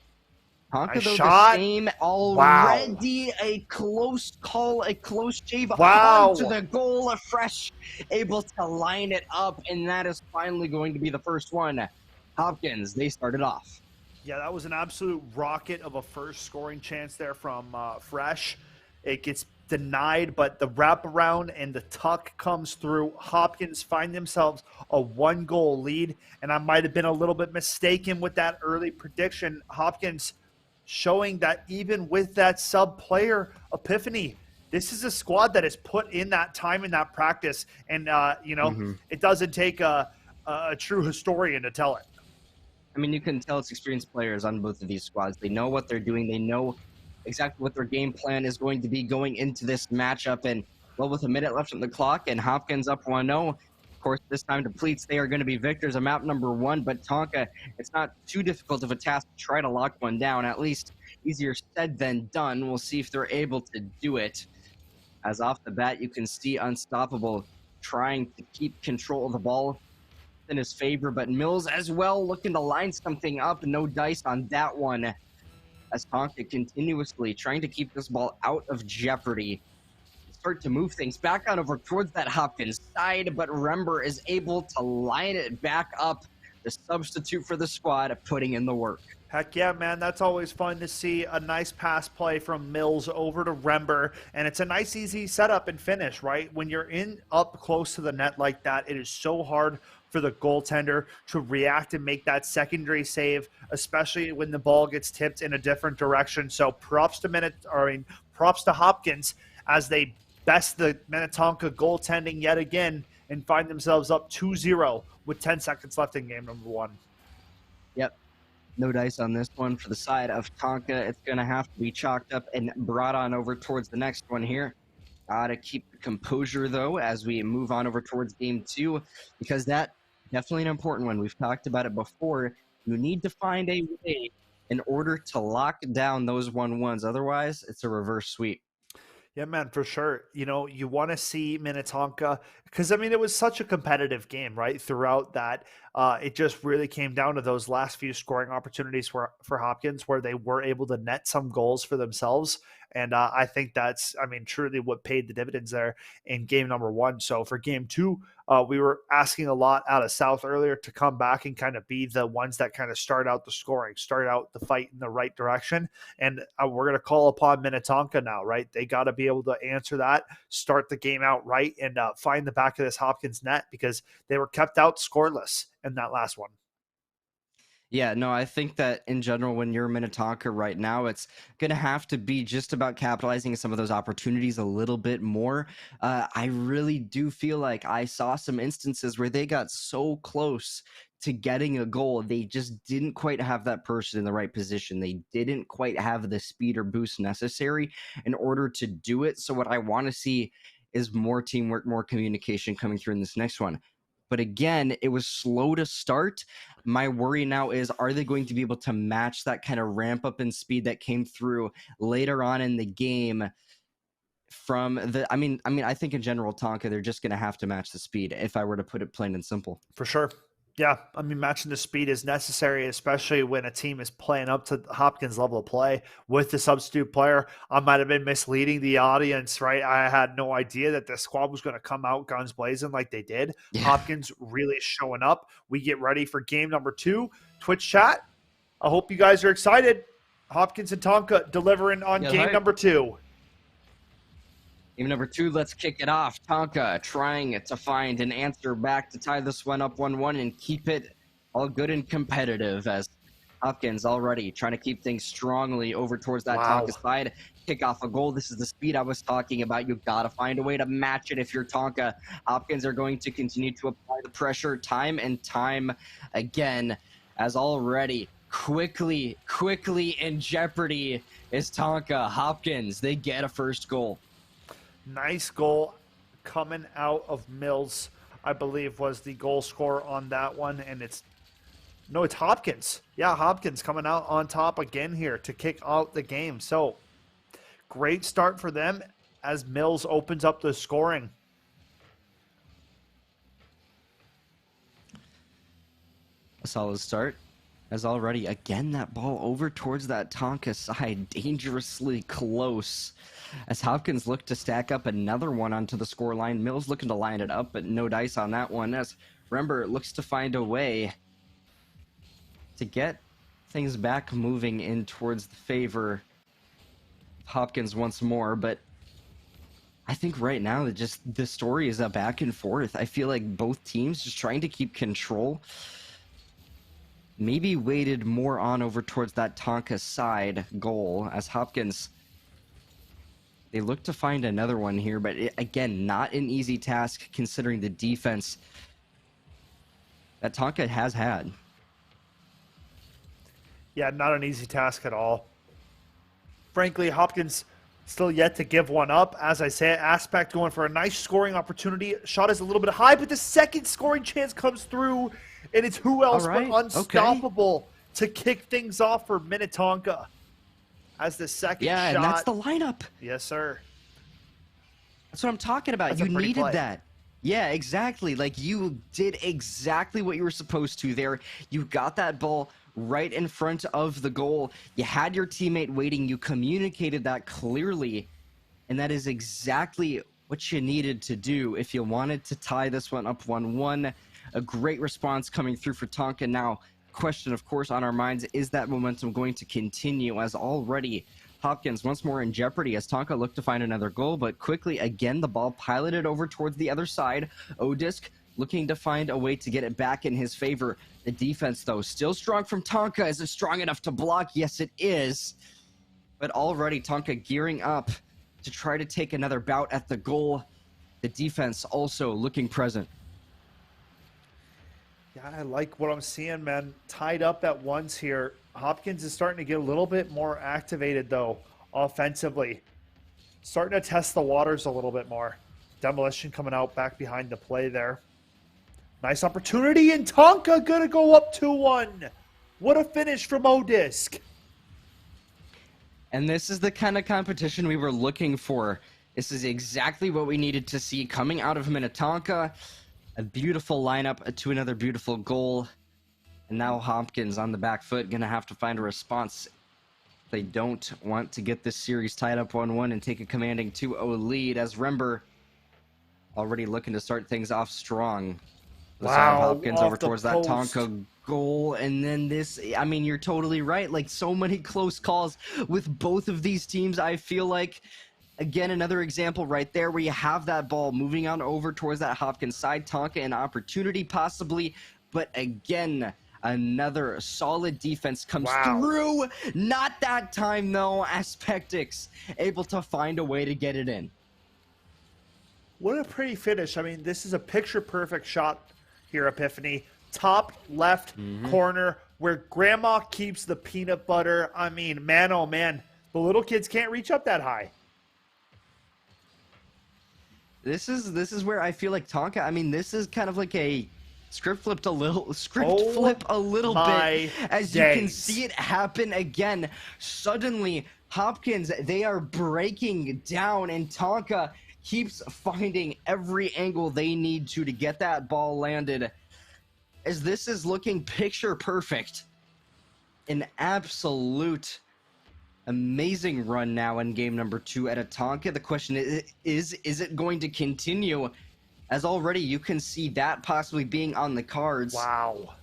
Tonka, Nice though, the shot. same. Wow. Already a close call, a close shave onto Wow. the goal. A Fresh able to line it up, and that is finally going to be the first one. Hopkins, they started off. Yeah, that was an absolute rocket of a first scoring chance there from Fresh. It gets denied, but the wraparound and the tuck comes through. Hopkins find themselves a 1-goal lead, and I might have been a little bit mistaken with that early prediction. Hopkins showing that even with that sub player epiphany, this is a squad that has put in that time in that practice, and it doesn't take a true historian to tell it. I mean, you can tell it's experienced players on both of these squads. They know what they're doing. They know exactly what their game plan is going to be going into this matchup. And, well, with a minute left on the clock and Hopkins up 1-0, of course, this time depletes. They are going to be victors of map number 1. But Tonka, it's not too difficult of a task to try to lock one down. At least easier said than done. We'll see if they're able to do it. As off the bat, you can see Unstoppable trying to keep control of the ball in his favor, but Mills as well looking to line something up. No dice on that one, as Tonka continuously trying to keep this ball out of jeopardy. Start to move things back on over towards that Hopkins side, but Rember is able to line it back up. The substitute for the squad putting in the work. Heck yeah, man. That's always fun to see. A nice pass play from Mills over to Rember, and it's a nice, easy setup and finish, right? When you're in up close to the net like that, it is so hard for the goaltender to react and make that secondary save, especially when the ball gets tipped in a different direction. So props to Hopkins as they best the Minnetonka goaltending yet again and find themselves up 2-0 with 10 seconds left in game number 1. Yep. No dice on this one for the side of Tonka. It's going to have to be chalked up and brought on over towards the next one here. Gotta keep the composure, though, as we move on over towards game 2, because that definitely an important one. We've talked about it before. You need to find a way in order to lock down those 1-1s. Otherwise, it's a reverse sweep. Yeah, man, for sure. You want to see Minnetonka because, I mean, it was such a competitive game, right? Throughout that, it just really came down to those last few scoring opportunities for Hopkins where they were able to net some goals for themselves. And I think that's, I mean, truly what paid the dividends there in game number 1. So for game 2, we were asking a lot out of South earlier to come back and kind of be the ones that kind of start out the scoring, start out the fight in the right direction. And we're going to call upon Minnetonka now, right? They got to be able to answer that, start the game out right, and find the back of this Hopkins net because they were kept out scoreless in that last one. Yeah, no, I think that in general, when you're Minnetonka right now, it's going to have to be just about capitalizing on some of those opportunities a little bit more. I really do feel like I saw some instances where they got so close to getting a goal. They just didn't quite have that person in the right position. They didn't quite have the speed or boost necessary in order to do it. So what I want to see is more teamwork, more communication coming through in this next one. But again, it was slow to start. My worry now is, are they going to be able to match that kind of ramp up in speed that came through later on in the game from the, I think in general, Tonka, they're just going to have to match the speed if I were to put it plain and simple. For sure. Yeah, I mean, matching the speed is necessary, especially when a team is playing up to Hopkins' level of play with the substitute player. I might have been misleading the audience, right? I had no idea that the squad was going to come out guns blazing like they did. Yeah. Hopkins really showing up. We get ready for game number 2. Twitch chat, I hope you guys are excited. Hopkins and Tonka delivering on game number 2. Game number 2, let's kick it off. Tonka trying to find an answer back to tie this one up 1-1 and keep it all good and competitive as Hopkins already trying to keep things strongly over towards that Tonka side. Kick off a goal. This is the speed I was talking about. You've got to find a way to match it if you're Tonka. Hopkins are going to continue to apply the pressure time and time again as already quickly in jeopardy is Tonka. Hopkins, they get a first goal. Nice goal coming out of Mills, I believe, was the goal scorer on that one. And it's Hopkins. Yeah, Hopkins coming out on top again here to kick out the game. So great start for them as Mills opens up the scoring. A solid start. As already, again, that ball over towards that Tonka side, dangerously close. As Hopkins looked to stack up another one onto the scoreline. Mills looking to line it up, but no dice on that one. As Rember looks to find a way to get things back moving in towards the favor of Hopkins once more. But I think right now, the story is a back and forth. I feel like both teams just trying to keep control. Maybe weighted more on over towards that Tonka side goal as Hopkins. They look to find another one here, but again, not an easy task considering the defense that Tonka has had. Yeah, not an easy task at all. Frankly, Hopkins still yet to give one up. As I say, Aspect going for a nice scoring opportunity. Shot is a little bit high, but the second scoring chance comes through, and it's who else but Unstoppable to kick things off for Minnetonka. As the second shot. Yeah, and that's the lineup. Yes, sir. That's what I'm talking about. That's You a pretty needed play. that. Yeah, exactly. Like, you did exactly what you were supposed to there. You got that ball right in front of the goal. You had your teammate waiting. You communicated that clearly. And that is exactly what you needed to do if you wanted to tie this one up 1-1. A great response coming through for Tonka. Now, question, of course, on our minds, is that momentum going to continue? As already Hopkins once more in jeopardy as Tonka looked to find another goal, but quickly again the ball piloted over towards the other side. Odisk looking to find a way to get it back in his favor. The defense, though, still strong from Tonka. Is it strong enough to block? Yes, it is. But already Tonka gearing up to try to take another bout at the goal. The defense also looking present. Yeah, I like what I'm seeing, man. Tied up at once here. Hopkins is starting to get a little bit more activated, though, offensively. Starting to test the waters a little bit more. Demolition coming out back behind the play there. Nice opportunity, and Tonka gonna go up 2-1. What a finish from Odisk. And this is the kind of competition we were looking for. This is exactly what we needed to see coming out of Minnetonka. A beautiful lineup to another beautiful goal. And now Hopkins on the back foot, going to have to find a response. They don't want to get this series tied up 1-1 and take a commanding 2-0 lead, as Rember already looking to start things off strong. Wow, Hopkins off over the towards that post. Tonka goal, and then this, I mean, you're totally right. Like, so many close calls with both of these teams, I feel like. Again, another example right there where you have that ball moving on over towards that Hopkins side. Tonka an opportunity possibly, but again, another solid defense comes through. Not that time though, Aspectix able to find a way to get it in. What a pretty finish. I mean, this is a picture-perfect shot here, Epiphany. Top left corner where Grandma keeps the peanut butter. I mean, man, oh man, the little kids can't reach up that high. This is where I feel like Tonka, I mean, this is kind of like a flip a little bit, as you can see it happen again. Suddenly, Hopkins, they are breaking down, and Tonka keeps finding every angle they need to get that ball landed, as this is looking picture perfect. An absolute amazing run now in game number 2 at Tonka. The question is it going to continue? As already you can see that possibly being on the cards. Wow.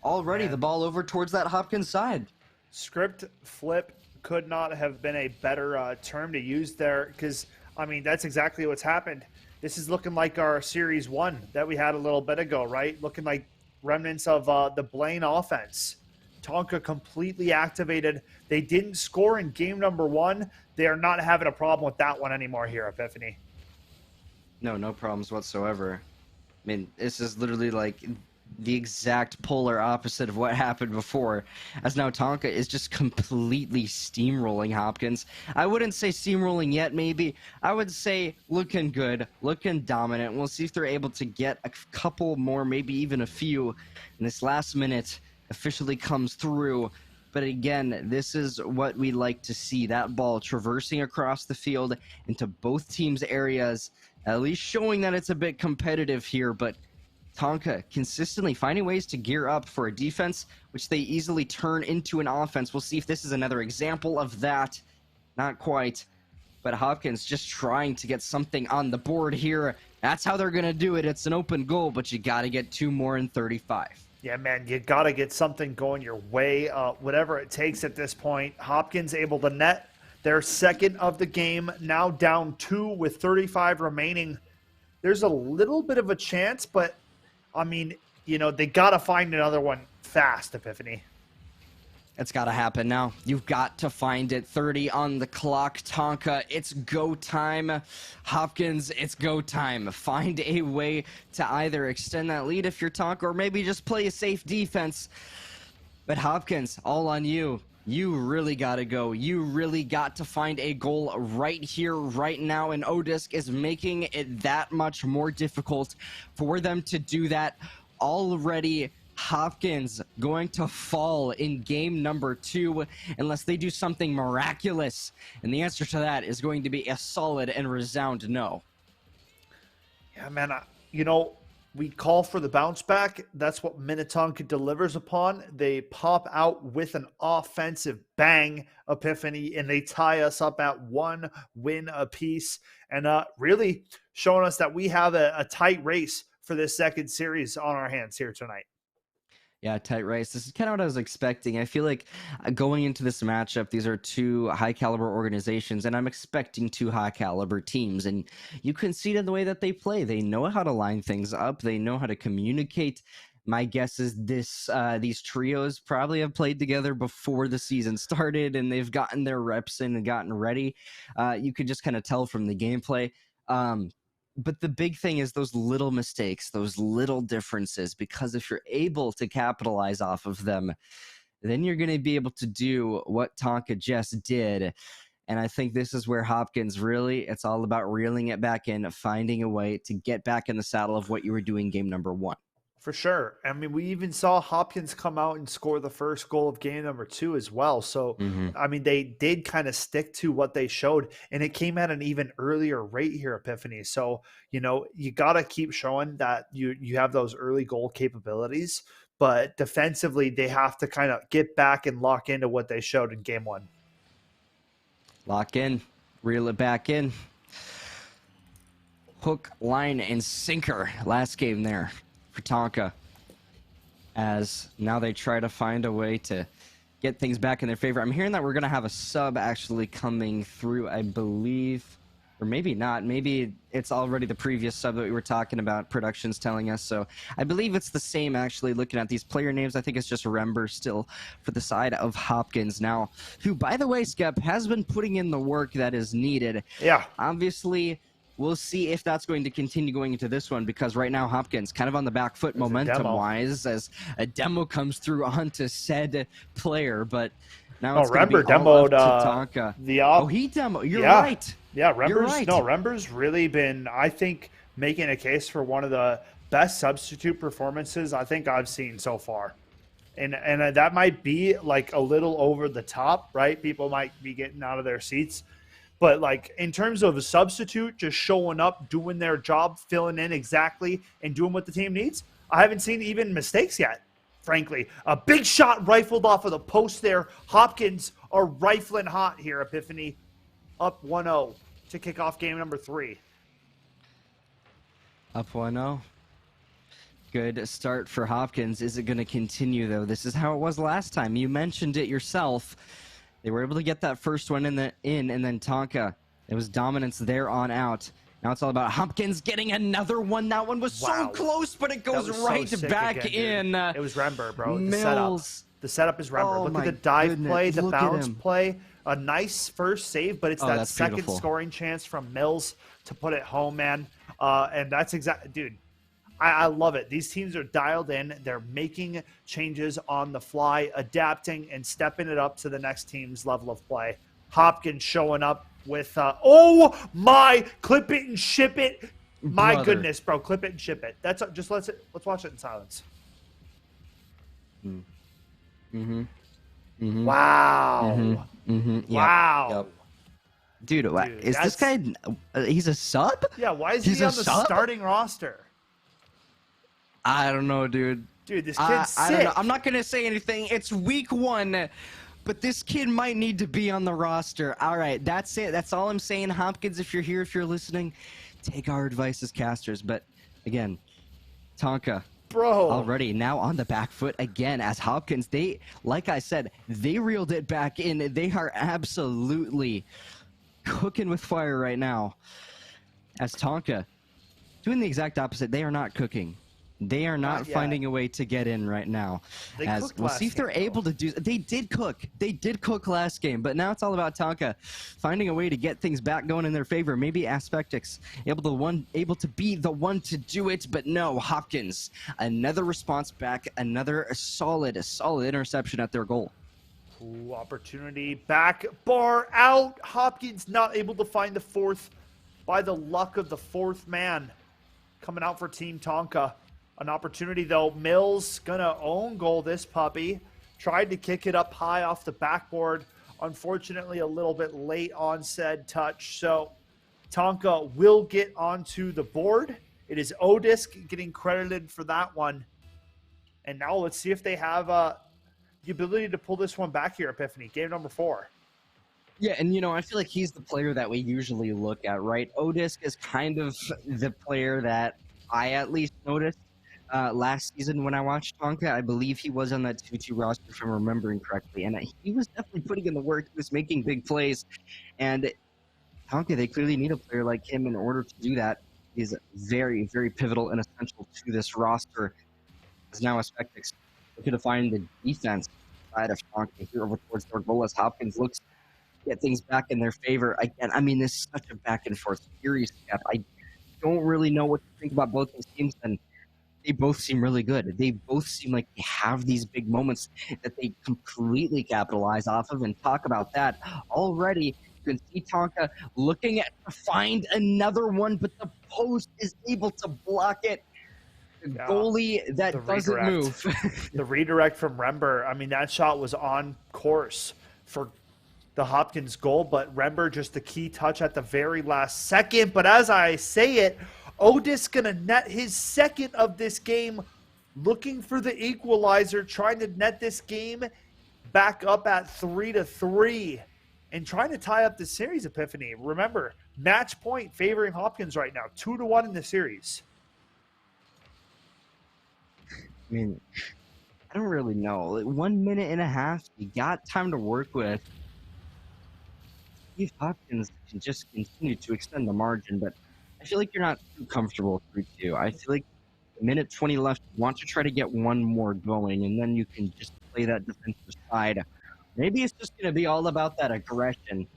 Already the ball over towards that Hopkins side. Script flip could not have been a better term to use there, because, I mean, that's exactly what's happened. This is looking like our Series 1 that we had a little bit ago, right? Looking like remnants of the Blaine offense. Tonka completely activated. They didn't score in game number 1. They are not having a problem with that one anymore here, Epiphany. No problems whatsoever. I mean, this is literally like the exact polar opposite of what happened before, as now Tonka is just completely steamrolling Hopkins. I wouldn't say steamrolling yet, maybe. I would say looking good, looking dominant. We'll see if they're able to get a couple more, maybe even a few, in this last minute officially comes through. But again, this is what we like to see, that ball traversing across the field into both teams' areas, at least showing that it's a bit competitive here, but Tonka consistently finding ways to gear up for a defense, which they easily turn into an offense. We'll see if this is another example of that. Not quite, but Hopkins just trying to get something on the board here. That's how they're going to do it. It's an open goal, but you got to get 2 more in 35. Yeah, man, you got to get something going your way, whatever it takes at this point. Hopkins able to net their second of the game, now down 2 with 35 remaining. There's a little bit of a chance, but, I mean, you know, they got to find another one fast, Epiphany. It's got to happen now. You've got to find it. 30 on the clock. Tonka, it's go time. Hopkins, it's go time. Find a way to either extend that lead if you're Tonka, or maybe just play a safe defense. But Hopkins, all on you. You really got to go. You really got to find a goal right here, right now, and Odisk is making it that much more difficult for them to do that already. Hopkins going to fall in game number 2 unless they do something miraculous. And the answer to that is going to be a solid and resound no. Yeah, man, you know, we call for the bounce back. That's what Minnetonka delivers upon. They pop out with an offensive bang, Epiphany, and they tie us up at 1 win apiece. And really showing us that we have a tight race for this second series on our hands here tonight. Yeah, tight race. This is kind of what I was expecting. I feel like going into this matchup, these are 2 high-caliber organizations, and I'm expecting 2 high-caliber teams. And you can see it in the way that they play. They know how to line things up. They know how to communicate. My guess is these trios probably have played together before the season started, and they've gotten their reps in and gotten ready. You could just kind of tell from the gameplay. But the big thing is those little mistakes, those little differences, because if you're able to capitalize off of them, then you're going to be able to do what Tonka just did. And I think this is where Hopkins really, it's all about reeling it back in, finding a way to get back in the saddle of what you were doing game number 1. For sure. I mean, we even saw Hopkins come out and score the first goal of game number 2 as well. So, I mean, they did kind of stick to what they showed, and it came at an even earlier rate here, Epiphany. So, you know, you got to keep showing that you have those early goal capabilities, but defensively, they have to kind of get back and lock into what they showed in game 1. Lock in, reel it back in. Hook, line, and sinker. Last game there for Tonka, as now they try to find a way to get things back in their favor. I'm hearing that we're going to have a sub actually coming through, I believe, or maybe not. Maybe it's already the previous sub that we were talking about, production's telling us. So I believe it's the same, actually, looking at these player names. I think it's just Rember still for the side of Hopkins now, who, by the way, Skep, has been putting in the work that is needed. Yeah. Obviously, we'll see if that's going to continue going into this one, because right now Hopkins kind of on the back foot momentum-wise as a demo comes through onto said player, but now it's going to be all up to Tonka. He demoed. You're right. Yeah, Rember's really been, I think, making a case for one of the best substitute performances I think I've seen so far. And that might be like a little over the top, right? People might be getting out of their seats. But, like, in terms of a substitute, just showing up, doing their job, filling in exactly, and doing what the team needs, I haven't seen even mistakes yet, frankly. A big shot rifled off of the post there. Hopkins are rifling hot here, Epiphany. Up 1-0 to kick off game number 3. Up 1-0. Good start for Hopkins. Is it going to continue, though? This is how it was last time. You mentioned it yourself. They were able to get that first one and then Tonka, it was dominance there on out. Now it's all about Hopkins getting another one. That one was so close, but it goes right back in. It was Rember, bro. Mills. The setup is Rember. Look at the dive play, the bounce play. A nice first save, but it's that second beautiful scoring chance from Mills to put it home, man. And that's exactly, dude. I love it. These teams are dialed in. They're making changes on the fly, adapting and stepping it up to the next team's level of play. Hopkins showing up with, oh my, clip it and ship it. My Brother. goodness, bro, clip it and ship it. That's just let's watch it in silence. Wow. Yep. Wow. Yep. Dude, is this that's- guy, he's a sub? Yeah, why is He's he a on the sub? starting roster? I don't know, dude. Dude, this kid's I don't sick. know. I'm not going to say anything. It's week 1, but this kid might need to be on the roster. All right, that's it. That's all I'm saying. Hopkins, if you're here, if you're listening, take our advice as casters. But again, Tonka, Bro. already now on the back foot again as Hopkins. They, like I said, they reeled it back in. They are absolutely cooking with fire right now. As Tonka doing the exact opposite. They are not cooking. They are not yet. finding a way to get in right now. They As cooked we'll last see if they're game, though. able to do. They did cook. They did cook last game, but now it's all about Tonka finding a way to get things back going in their favor. Maybe Aspectix able to be the one to do it, but no, Hopkins, another response back, another solid interception at their goal. Ooh, opportunity, back bar out. Hopkins not able to find the fourth by the luck of the fourth man coming out for Team Tonka. An opportunity though. Mills gonna own goal this puppy. Tried to kick it up high off the backboard. Unfortunately, a little bit late on said touch. So Tonka will get onto the board. It is Odisk getting credited for that one. And now let's see if they have the ability to pull this one back here, Epiphany. Game number 4. Yeah, and I feel like he's the player that we usually look at, right? Odisk is kind of the player that I at least noticed last season when I watched Tonka. I believe he was on that 2-2 roster, if I'm remembering correctly, and he was definitely putting in the work. He was making big plays, and Tonka, they clearly need a player like him in order to do that. He's very, very pivotal and essential to this roster. As now Aspectix looking to find the defense side of Tonka here over towards their goal as Hopkins looks to get things back in their favor. Again, I mean, this is such a back and forth series. I don't really know what to think about both these teams, and they both seem really good. They both seem like they have these big moments that they completely capitalize off of, and talk about that already. You can see Tonka looking to find another one, but the post is able to block it. The goalie that doesn't move. The redirect from Rember, I mean, that shot was on course for the Hopkins goal, but Rember just the key touch at the very last second. But as I say it, Otis gonna net his second of this game, looking for the equalizer, trying to net this game back up at 3-3 and trying to tie up the series, Epiphany. Remember, match point favoring Hopkins right now, 2-1 in the series. I mean, I don't really know. Like 1 minute and a half, you got time to work with. Steve Hopkins can just continue to extend the margin, but I feel like you're not too comfortable with 3-2. I feel like a minute 20 left, you want to try to get one more going, and then you can just play that defensive side. Maybe it's just going to be all about that aggression.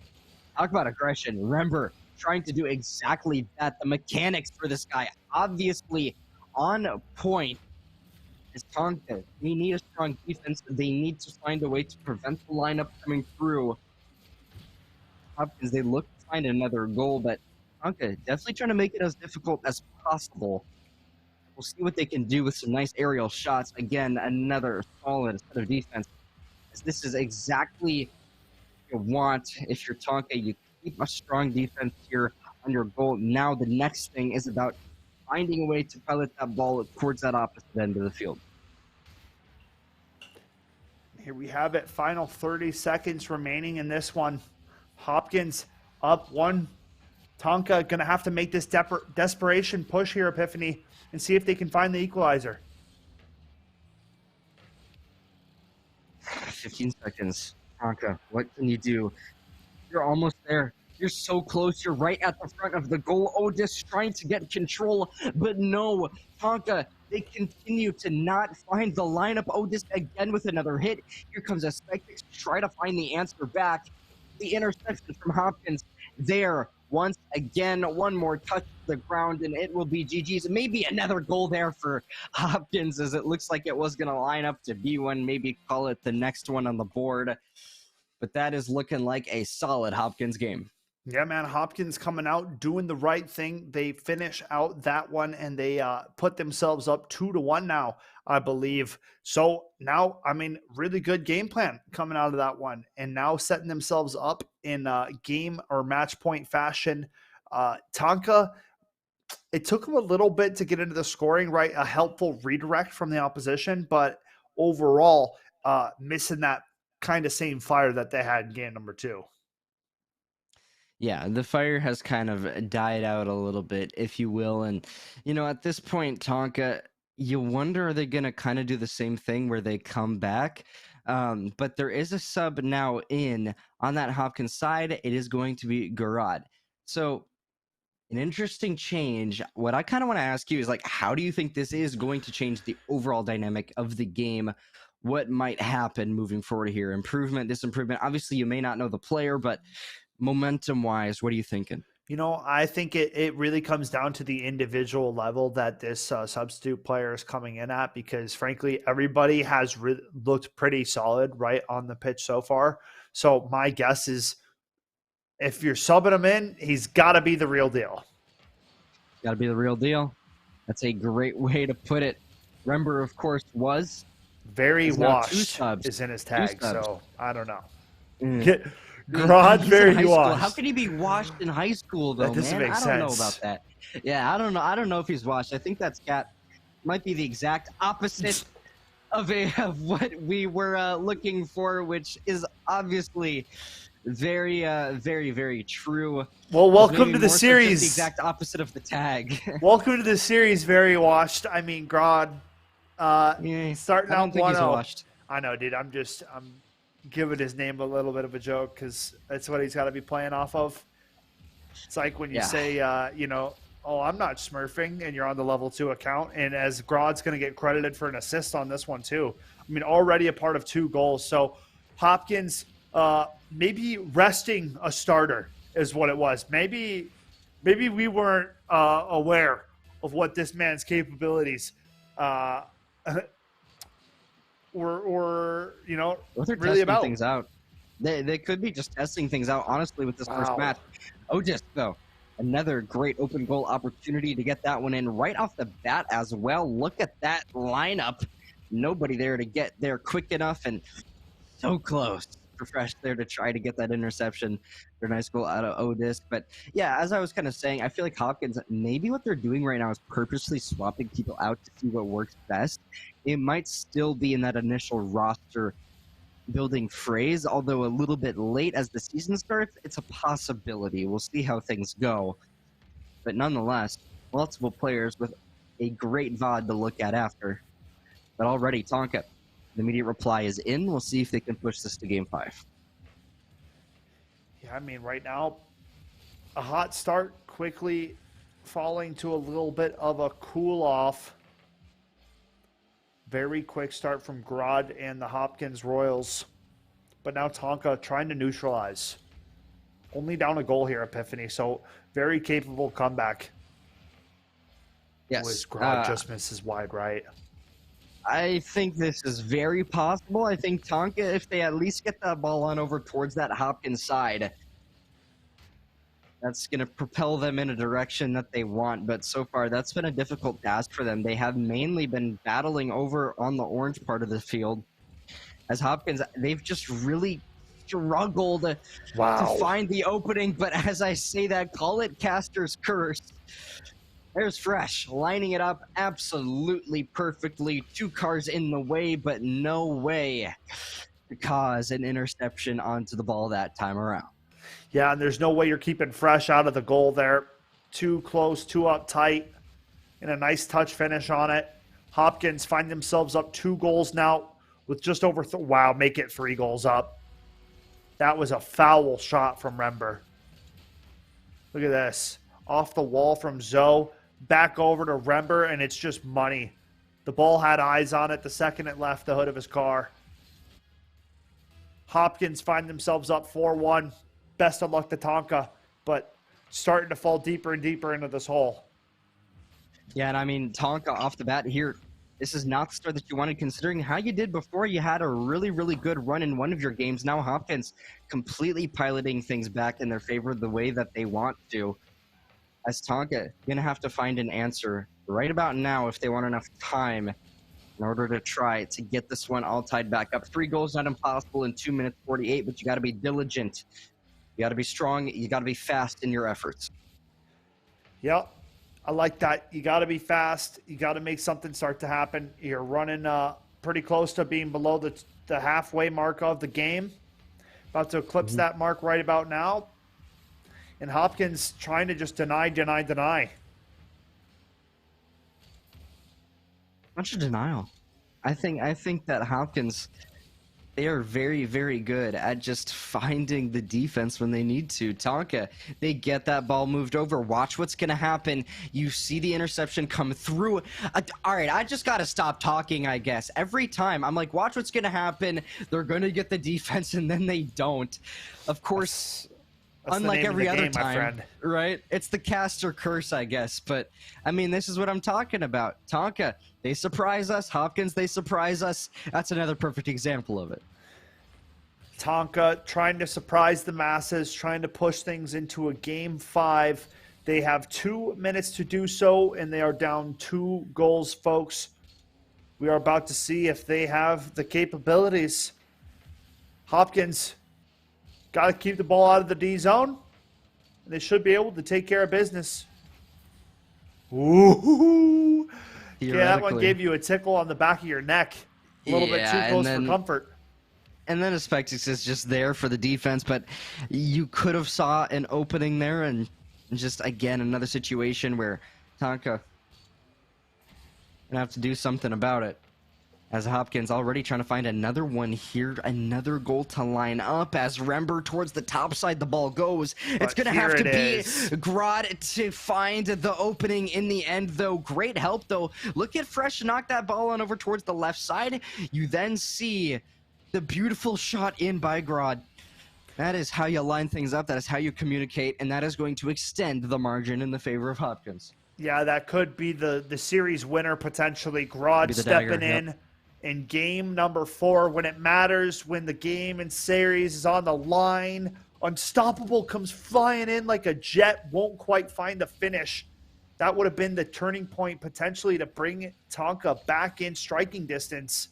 Talk about aggression. Remember, trying to do exactly that. The mechanics for this guy, obviously on point. Is Tonka. They need a strong defense. They need to find a way to prevent the lineup coming through. Hopkins, they look to find another goal, but Tonka definitely trying to make it as difficult as possible. We'll see what they can do with some nice aerial shots. Again, another solid set of defense. As this is exactly what you want if you're Tonka. You keep a strong defense here on your goal. Now the next thing is about finding a way to pilot that ball towards that opposite end of the field. Here we have it. Final 30 seconds remaining in this one. Hopkins up 1. Tonka going to have to make this desperation push here, Epiphany, and see if they can find the equalizer. 15 seconds. Tonka, what can you do? You're almost there. You're so close. You're right at the front of the goal. Otis trying to get control, but no. Tonka, they continue to not find the lineup. Otis again with another hit. Here comes Aspectix to try to find the answer back. The interception from Hopkins there. once again. One more touch to the ground, and it will be GG's. Maybe another goal there for Hopkins, as it looks like it was going to line up to be one. Maybe call it the next one on the board. But that is looking like a solid Hopkins game. Yeah, man, Hopkins coming out, doing the right thing. They finish out that one, and they put themselves up 2-1 now, I believe. So now, I mean, really good game plan coming out of that one, and now setting themselves up in game or match point fashion. Tonka, it took them a little bit to get into the scoring, right? A helpful redirect from the opposition, but overall, missing that kind of same fire that they had in game number 2. Yeah, the fire has kind of died out a little bit, if you will. And, at this point, Tonka, you wonder, are they going to kind of do the same thing where they come back? But there is a sub now in on that Hopkins side. It is going to be Garad. So an interesting change. What I kind of want to ask you is, like, how do you think this is going to change the overall dynamic of the game? What might happen moving forward here? Improvement, disimprovement? Obviously, you may not know the player, but momentum-wise, what are you thinking? I think it really comes down to the individual level that this substitute player is coming in at, because frankly, everybody has looked pretty solid right on the pitch so far. So my guess is if you're subbing him in, he's got to be the real deal. Got to be the real deal. That's a great way to put it. Rember, of course, was very washed subs. is in his tag, so I don't know. Mm. Grod very washed. How could he be washed in high school, though, That doesn't man? make I don't know sense. about that. Yeah, I don't know. I don't know if he's washed. I think that scat might be the exact opposite of what we were looking for, which is obviously very, very, very true. Well, welcome to the So series. the exact opposite of the tag. Welcome to the series, very washed. I mean, Grod, starting I don't out think he's 1-0. washed. I know, dude. I'm giving his name a little bit of a joke because that's what he's got to be playing off of. It's like when you say, oh, I'm not smurfing, and you're on the level 2 account. And as Grod's going to get credited for an assist on this one too. I mean, already a part of 2 goals. So Hopkins maybe resting a starter is what it was. Maybe we weren't aware of what this man's capabilities were they're really testing about. things out. They could be just testing things out, honestly, with this first match. Otis, though, another great open goal opportunity to get that one in right off the bat as well. Look at that lineup. Nobody there to get there quick enough, and so close for Fresh there to try to get that interception. Their nice goal out of Otis. But yeah, as I was kind of saying, I feel like Hopkins, maybe what they're doing right now is purposely swapping people out to see what works best. It might still be in that initial roster building phrase, although a little bit late as the season starts. It's a possibility. We'll see how things go. But nonetheless, multiple players with a great VOD to look at after. But already, Tonka, the immediate reply is in. We'll see if they can push this to Game 5. Yeah, I mean, right now, a hot start, quickly falling to a little bit of a cool off. Very quick start from Grod and the Hopkins Royals. But now Tonka trying to neutralize. Only down a goal here, Epiphany. So very capable comeback. Yes. Was Grod just misses wide right. I think this is very possible. I think Tonka, if they at least get that ball on over towards that Hopkins side, that's going to propel them in a direction that they want. But so far, that's been a difficult task for them. They have mainly been battling over on the orange part of the field. As Hopkins, they've just really struggled to find the opening. But as I say that, call it Caster's curse. There's Fresh, lining it up absolutely perfectly. 2 cars in the way, but no way to cause an interception onto the ball that time around. Yeah, and there's no way you're keeping Fresh out of the goal there. Too close, too uptight, and a nice touch finish on it. Hopkins find themselves up 2 goals now with just over make it 3 goals up. That was a foul shot from Rember. Look at this. Off the wall from Zoe. Back over to Rember, and it's just money. The ball had eyes on it the second it left the hood of his car. Hopkins find themselves up 4-1. Best of luck to Tonka. But starting to fall deeper and deeper into this hole. Yeah, and I mean, Tonka off the bat here, this is not the start that you wanted considering how you did before. You had a really, really good run in one of your games. Now Hopkins completely piloting things back in their favor the way that they want to. As Tonka going to have to find an answer right about now if they want enough time in order to try to get this one all tied back up. 3 goals, not impossible in 2 minutes 48, but you got to be diligent. You got to be strong. You got to be fast in your efforts. Yep. I like that. You got to be fast. You got to make something start to happen. You're running pretty close to being below the halfway mark of the game. About to eclipse that mark right about now. And Hopkins trying to just deny. Much of denial. I think that Hopkins, they are very, very good at just finding the defense when they need to. Tonka, they get that ball moved over. Watch what's going to happen. You see the interception come through. All right, I just got to stop talking, I guess. Every time, I'm like, watch what's going to happen. They're going to get the defense, and then they don't. Of course, That's unlike every other game, my time, friend. right? It's the caster curse, I guess. But, I mean, this is what I'm talking about. Tonka, they surprise us. Hopkins, they surprise us. That's another perfect example of it. Tonka trying to surprise the masses, trying to push things into a game 5. They have 2 minutes to do so, and they are down 2 goals, folks. We are about to see if they have the capabilities. Hopkins got to keep the ball out of the D zone, and they should be able to take care of business. Ooh. Yeah, that one gave you a tickle on the back of your neck. A little bit too close for comfort. And then Aspectus is just there for the defense, but you could have saw an opening there, and just, again, another situation where Tonka gonna have to do something about it. As Hopkins already trying to find another one here, another goal to line up as Rember towards the top side the ball goes. It's going to have to be Grod to find the opening in the end, though. Great help, though. Look at Fresh knock that ball on over towards the left side. You then see the beautiful shot in by Grod. That is how you line things up. That is how you communicate, and that is going to extend the margin in the favor of Hopkins. Yeah, that could be the series winner potentially. Grod stepping in game number 4 when it matters, when the game and series is on the line. Unstoppable comes flying in like a jet, won't quite find the finish. That would have been the turning point potentially to bring Tonka back in striking distance.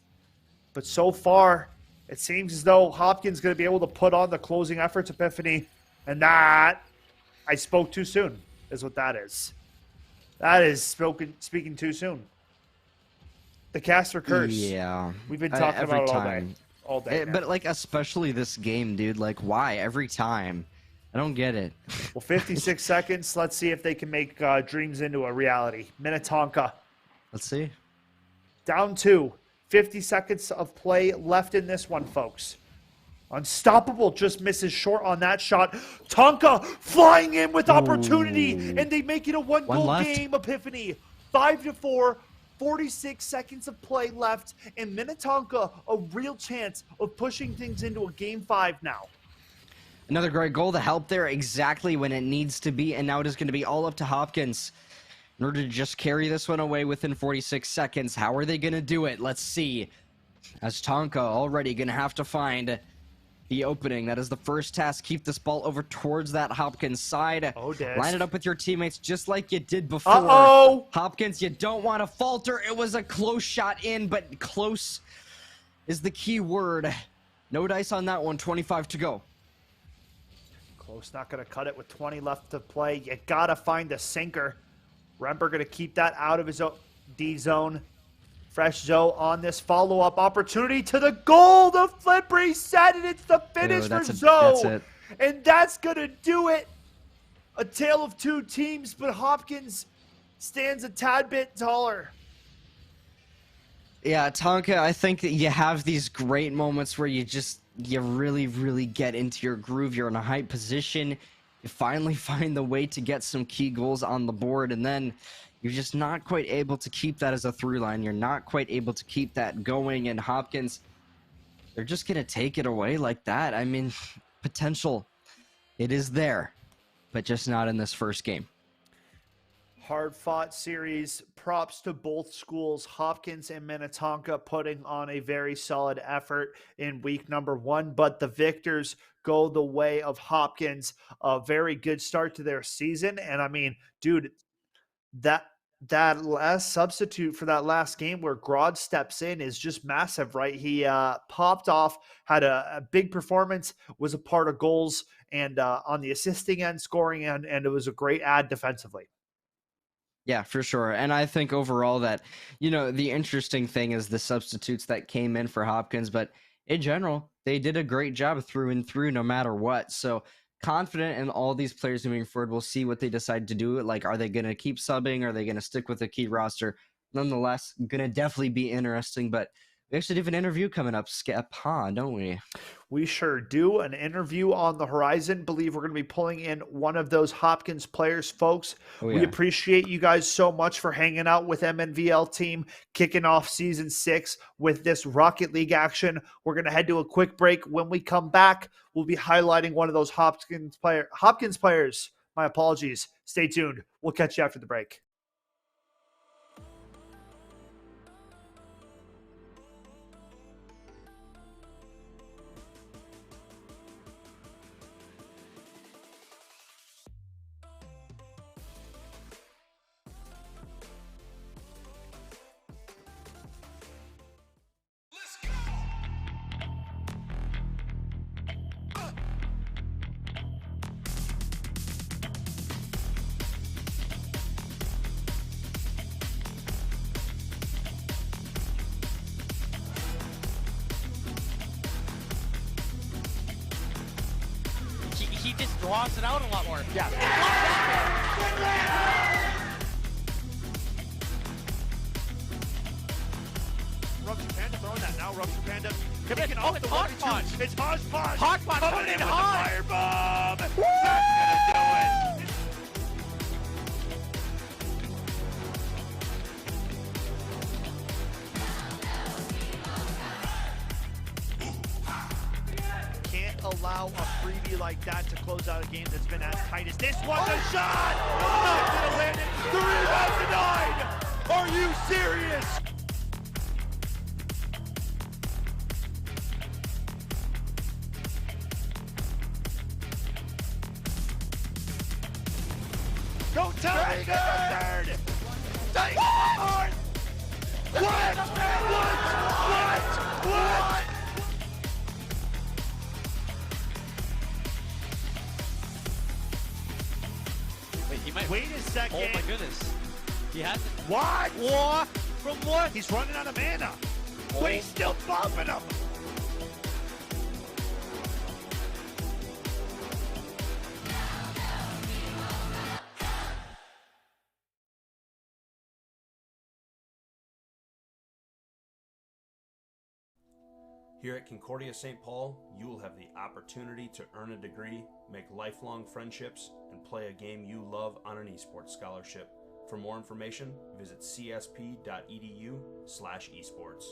But so far, it seems as though Hopkins is going to be able to put on the closing efforts, Epiphany. And that, I spoke too soon, is what that is. That is speaking too soon. The caster curse. Yeah. We've been talking about it all day. But, like, especially this game, dude. Like, why? Every time. I don't get it. Well, 56 seconds. Let's see if they can make dreams into a reality. Minnetonka. Let's see. Down 2. 50 seconds of play left in this one, folks. Unstoppable just misses short on that shot. Tonka flying in with opportunity, and they make it a one-goal game, Epiphany. 5-4. 46 seconds of play left, and Minnetonka a real chance of pushing things into a game 5 now. Another great goal to help there exactly when it needs to be, and now it is going to be all up to Hopkins in order to just carry this one away within 46 seconds. How are they going to do it? Let's see. As Tonka already going to have to find the opening. That is the first task. Keep this ball over towards that Hopkins side. Line it up with your teammates just like you did before. Hopkins, you don't want to falter. It was a close shot in, but close is the key word. No dice on that one. 25 to go. Close, not going to cut it with 20 left to play. You got to find a sinker. Rember going to keep that out of his D zone. Fresh Zoe on this follow-up opportunity to the goal. The flip reset, and it's the finish for Zoe. And that's going to do it. A tale of 2 teams, but Hopkins stands a tad bit taller. Yeah, Tonka, I think that you have these great moments where you really, really get into your groove. You're in a high position. You finally find the way to get some key goals on the board, and then you're just not quite able to keep that as a through line. You're not quite able to keep that going, and Hopkins, they're just going to take it away like that. I mean, potential, it is there. but just not in this first game. Hard fought series. Props to both schools. Hopkins and Minnetonka putting on a very solid effort in week number 1, but the victors go the way of Hopkins. A very good start to their season. And I mean, dude, that last substitute for that last game where Grodd steps in is just massive, right? He popped off, had a big performance, was a part of goals, and on the assisting end, scoring end, and it was a great ad defensively. Yeah, for sure. And I think overall that, the interesting thing is the substitutes that came in for Hopkins, but in general, they did a great job through and through no matter what. So confident in all these players moving forward. We'll see what they decide to do. Like, are they going to keep subbing? Are they going to stick with the key roster? Nonetheless, going to definitely be interesting, but we actually have an interview coming up, Skip, don't we? We sure do. An interview on the horizon. Believe we're going to be pulling in one of those Hopkins players, folks. Oh, yeah. We appreciate you guys so much for hanging out with Mnvl team, kicking off season 6 with this Rocket League action. We're going to head to a quick break. When we come back, we'll be highlighting one of those Hopkins players. My apologies. Stay tuned. We'll catch you after the break. He just draws it out a lot more. Yeah. Rupture Panda throwing that now. Rupture Panda kicking off the Hodgepodge. It's Hodgepodge. Hodgepodge coming in with the hard. firebomb. That's gonna do it. Can't allow a freebie like that to close out a game that's been as tight as this one. The shot! Not gonna land it. The rebound denied! Are you serious? Don't tell me you got the third! Take it! What? What? Wait, he might. Wait a second. Oh my goodness. He has it. What? What? From what? He's running out of mana. But he's still bumping him. Here at Concordia St. Paul, you will have the opportunity to earn a degree, make lifelong friendships, and play a game you love on an esports scholarship. For more information, visit csp.edu/esports.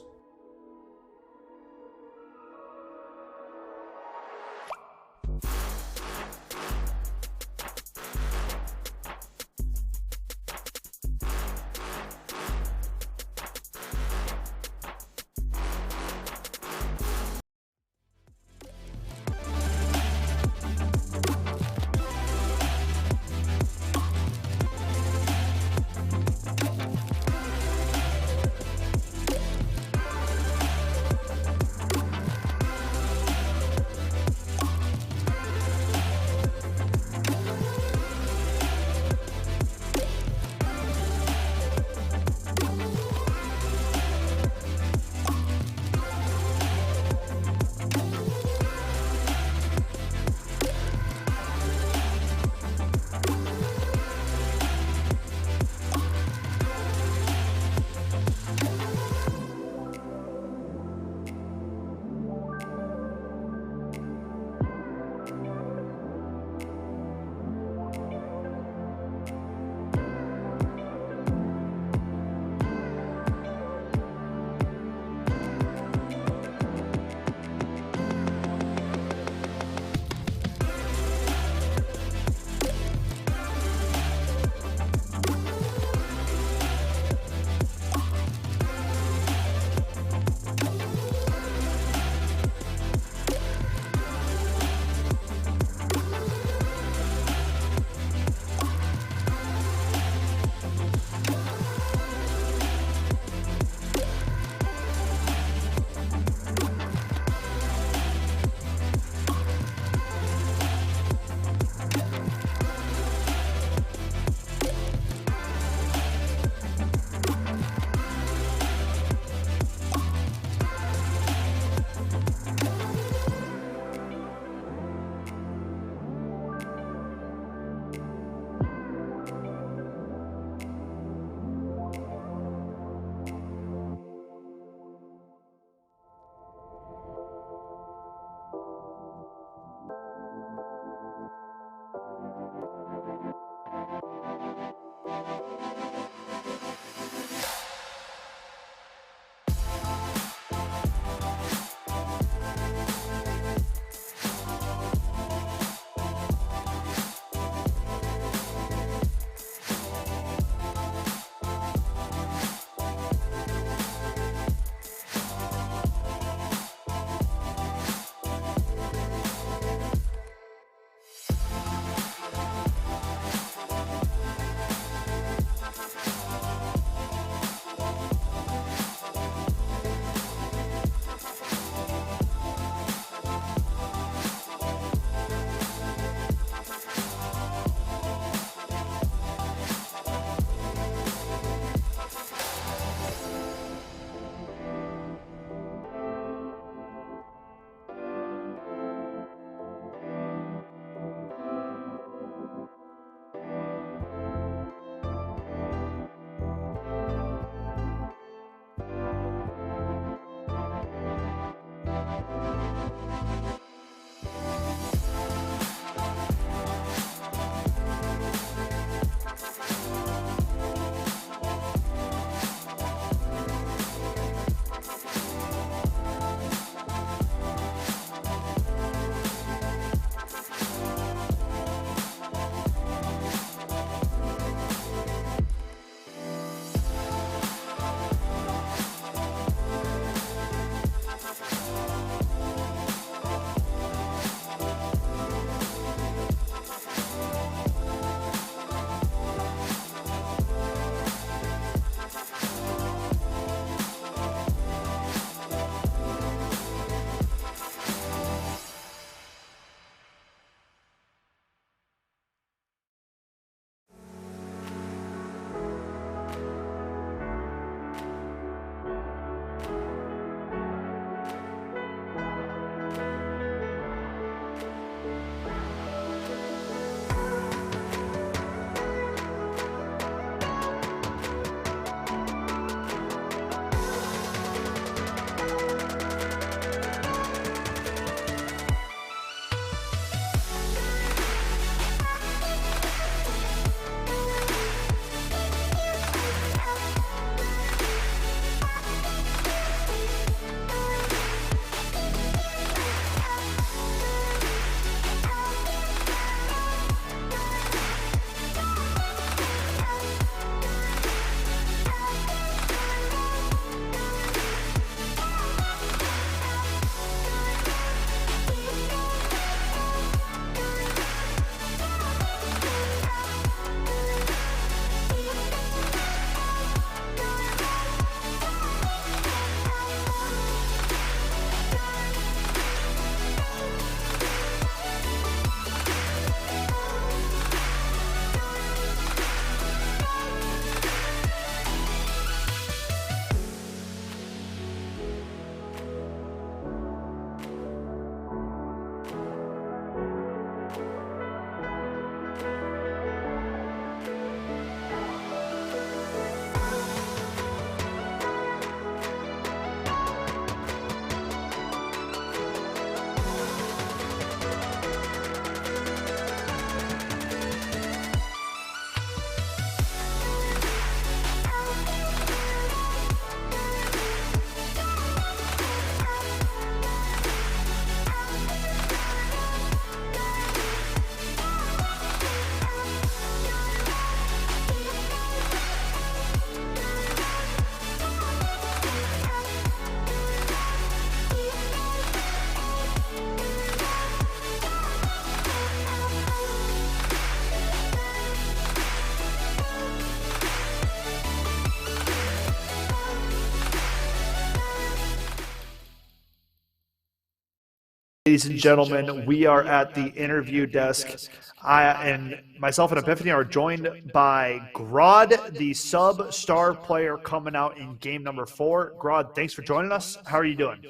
Ladies and gentlemen, we are at the interview desk. I and myself and Epiphany are joined by Grod, the sub-star player coming out in game number 4. Grod, thanks for joining us. How are you doing?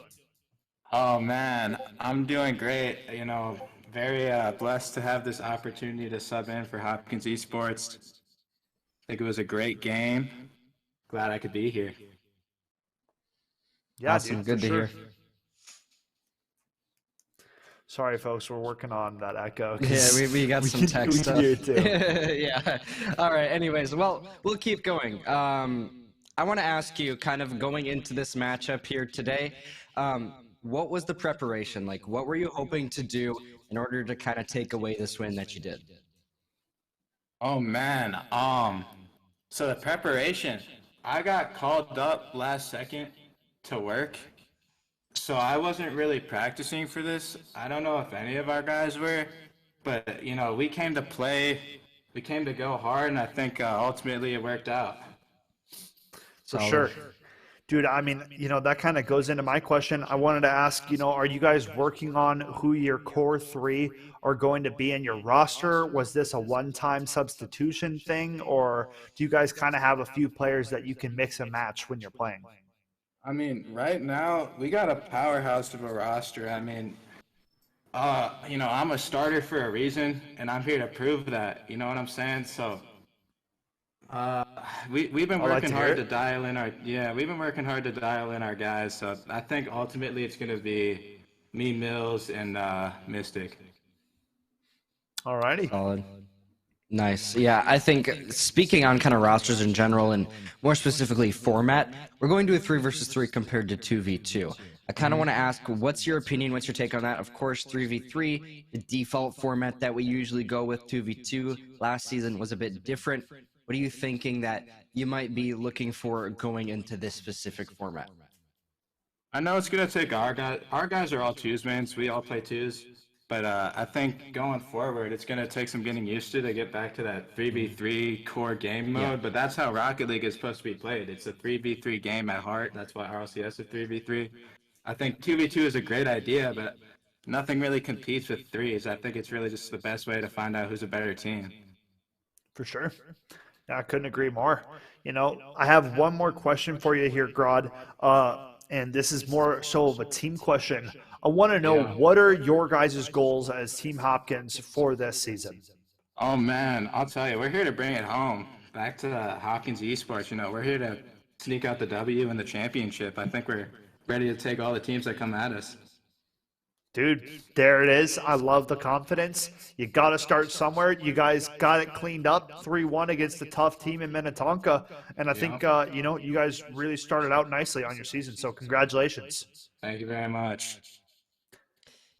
Oh man, I'm doing great. Very blessed to have this opportunity to sub in for Hopkins Esports. I think it was a great game. Glad I could be here. Yeah, Awesome. dude, Good for to sure. hear. Sorry, folks, we're working on that echo. Yeah, we got some tech we stuff. can hear it too. Yeah. All right. Anyways, well, we'll keep going. I want to ask you, kind of going into this matchup here today, what was the preparation like? What were you hoping to do in order to kind of take away this win that you did? Oh man, so the preparation, I got called up last second to work. So I wasn't really practicing for this. I don't know if any of our guys were, but we came to play, we came to go hard, and I think ultimately it worked out. For Solid. sure. Dude, I mean, that kind of goes into my question. I wanted to ask, are you guys working on who your core 3 are going to be in your roster? Was this a one-time substitution thing, or do you guys kind of have a few players that you can mix and match when you're playing? I mean, right now we got a powerhouse of a roster. I mean, I'm a starter for a reason, and I'm here to prove that. You know what I'm saying? So, we've been working hard to dial in our guys. So I think ultimately it's gonna be me, Mills, and Mystic. All righty. Solid. Nice. Yeah, I think speaking on kind of rosters in general and more specifically format, we're going to a 3 versus 3 compared to 2v2. I kind of want to ask, what's your opinion? What's your take on that? Of course, 3v3, the default format that we usually go with. 2v2 last season was a bit different. What are you thinking that you might be looking for going into this specific format? I know it's gonna take our guys. Our guys are all twos, man. So we all play twos. But I think going forward, it's going to take some getting used to get back to that 3v3 core game mode. Yeah. But that's how Rocket League is supposed to be played. It's a 3v3 game at heart. That's why RLCS is 3v3. I think 2v2 is a great idea, but nothing really competes with threes. I think it's really just the best way to find out who's a better team. For sure. Yeah, I couldn't agree more. I have one more question for you here, Grod. And this is more so of a team question. I want to know, what are your guys' goals as Team Hopkins for this season? Oh, man, I'll tell you, we're here to bring it home. Back to Hopkins Esports, we're here to sneak out the W in the championship. I think we're ready to take all the teams that come at us. Dude, there it is. I love the confidence. You got to start somewhere. You guys got it cleaned up 3-1 against the tough team in Minnetonka. And I think, you guys really started out nicely on your season. So congratulations. Thank you very much.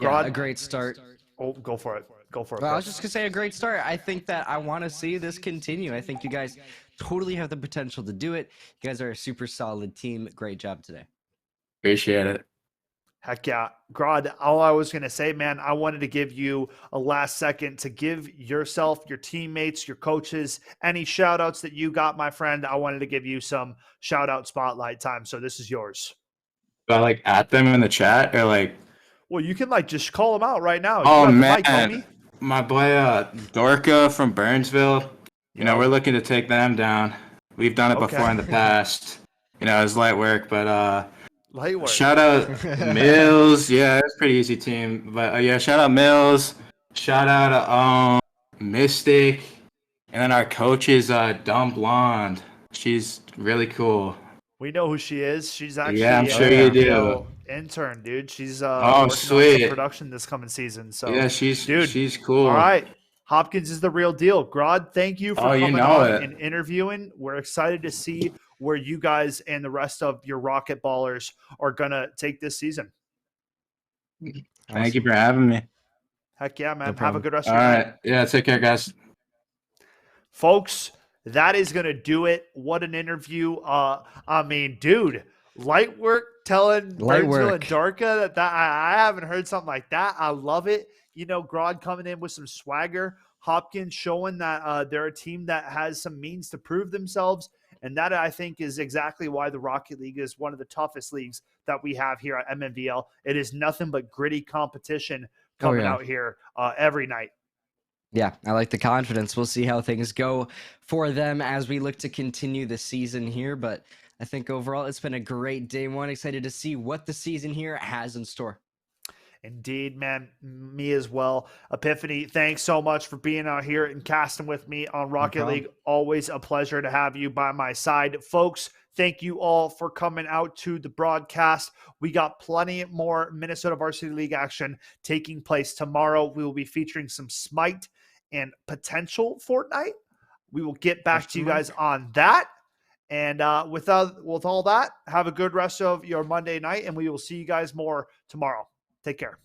Yeah, a great start. Oh, go for it. Go for it. Well, I was just going to say a great start. I think that I want to see this continue. I think you guys totally have the potential to do it. You guys are a super solid team. Great job today. Appreciate it. Heck yeah. Grod, all I was going to say, man, I wanted to give you a last second to give yourself, your teammates, your coaches, any shout outs that you got, my friend. I wanted to give you some shout out spotlight time. So this is yours. Do I at them in the chat or Well, you can just call them out right now. Oh, man. My boy Dorka from Burnsville, we're looking to take them down. We've done it before in the past. It's light work, but light work. Shout out Mills. Yeah, it's a pretty easy team. But shout out Mills. Shout out Mystic. And then our coach is Dumb Blonde. She's really cool. We know who she is. She's actually I'm sure you do. Intern, dude. She's sweet. On some production this coming season. So yeah, she's cool. All right. Hopkins is the real deal. Grod, thank you for coming on and interviewing. We're excited to see where you guys and the rest of your Rocket Ballers are going to take this season. Thank you for having me. Heck yeah, man. No Have a good rest of your night. night. Yeah, take care, guys. Folks, that is going to do it. What an interview. Dude, light work telling Burnsville and Darka that I haven't heard something like that. I love it. Grod coming in with some swagger. Hopkins showing that they're a team that has some means to prove themselves. And that, I think, is exactly why the Rocket League is one of the toughest leagues that we have here at MNVL. It is nothing but gritty competition coming out here every night. Yeah, I like the confidence. We'll see how things go for them as we look to continue the season here. But I think overall it's been a great day one. Excited to see what the season here has in store. Indeed, man. Me as well. Epiphany, thanks so much for being out here and casting with me on Rocket League. Always a pleasure to have you by my side. Folks, thank you all for coming out to the broadcast. We got plenty more Minnesota Varsity League action taking place tomorrow. We will be featuring some Smite and potential Fortnite. We will get back to you guys on that. And with all that, have a good rest of your Monday night, and we will see you guys more tomorrow. Take care.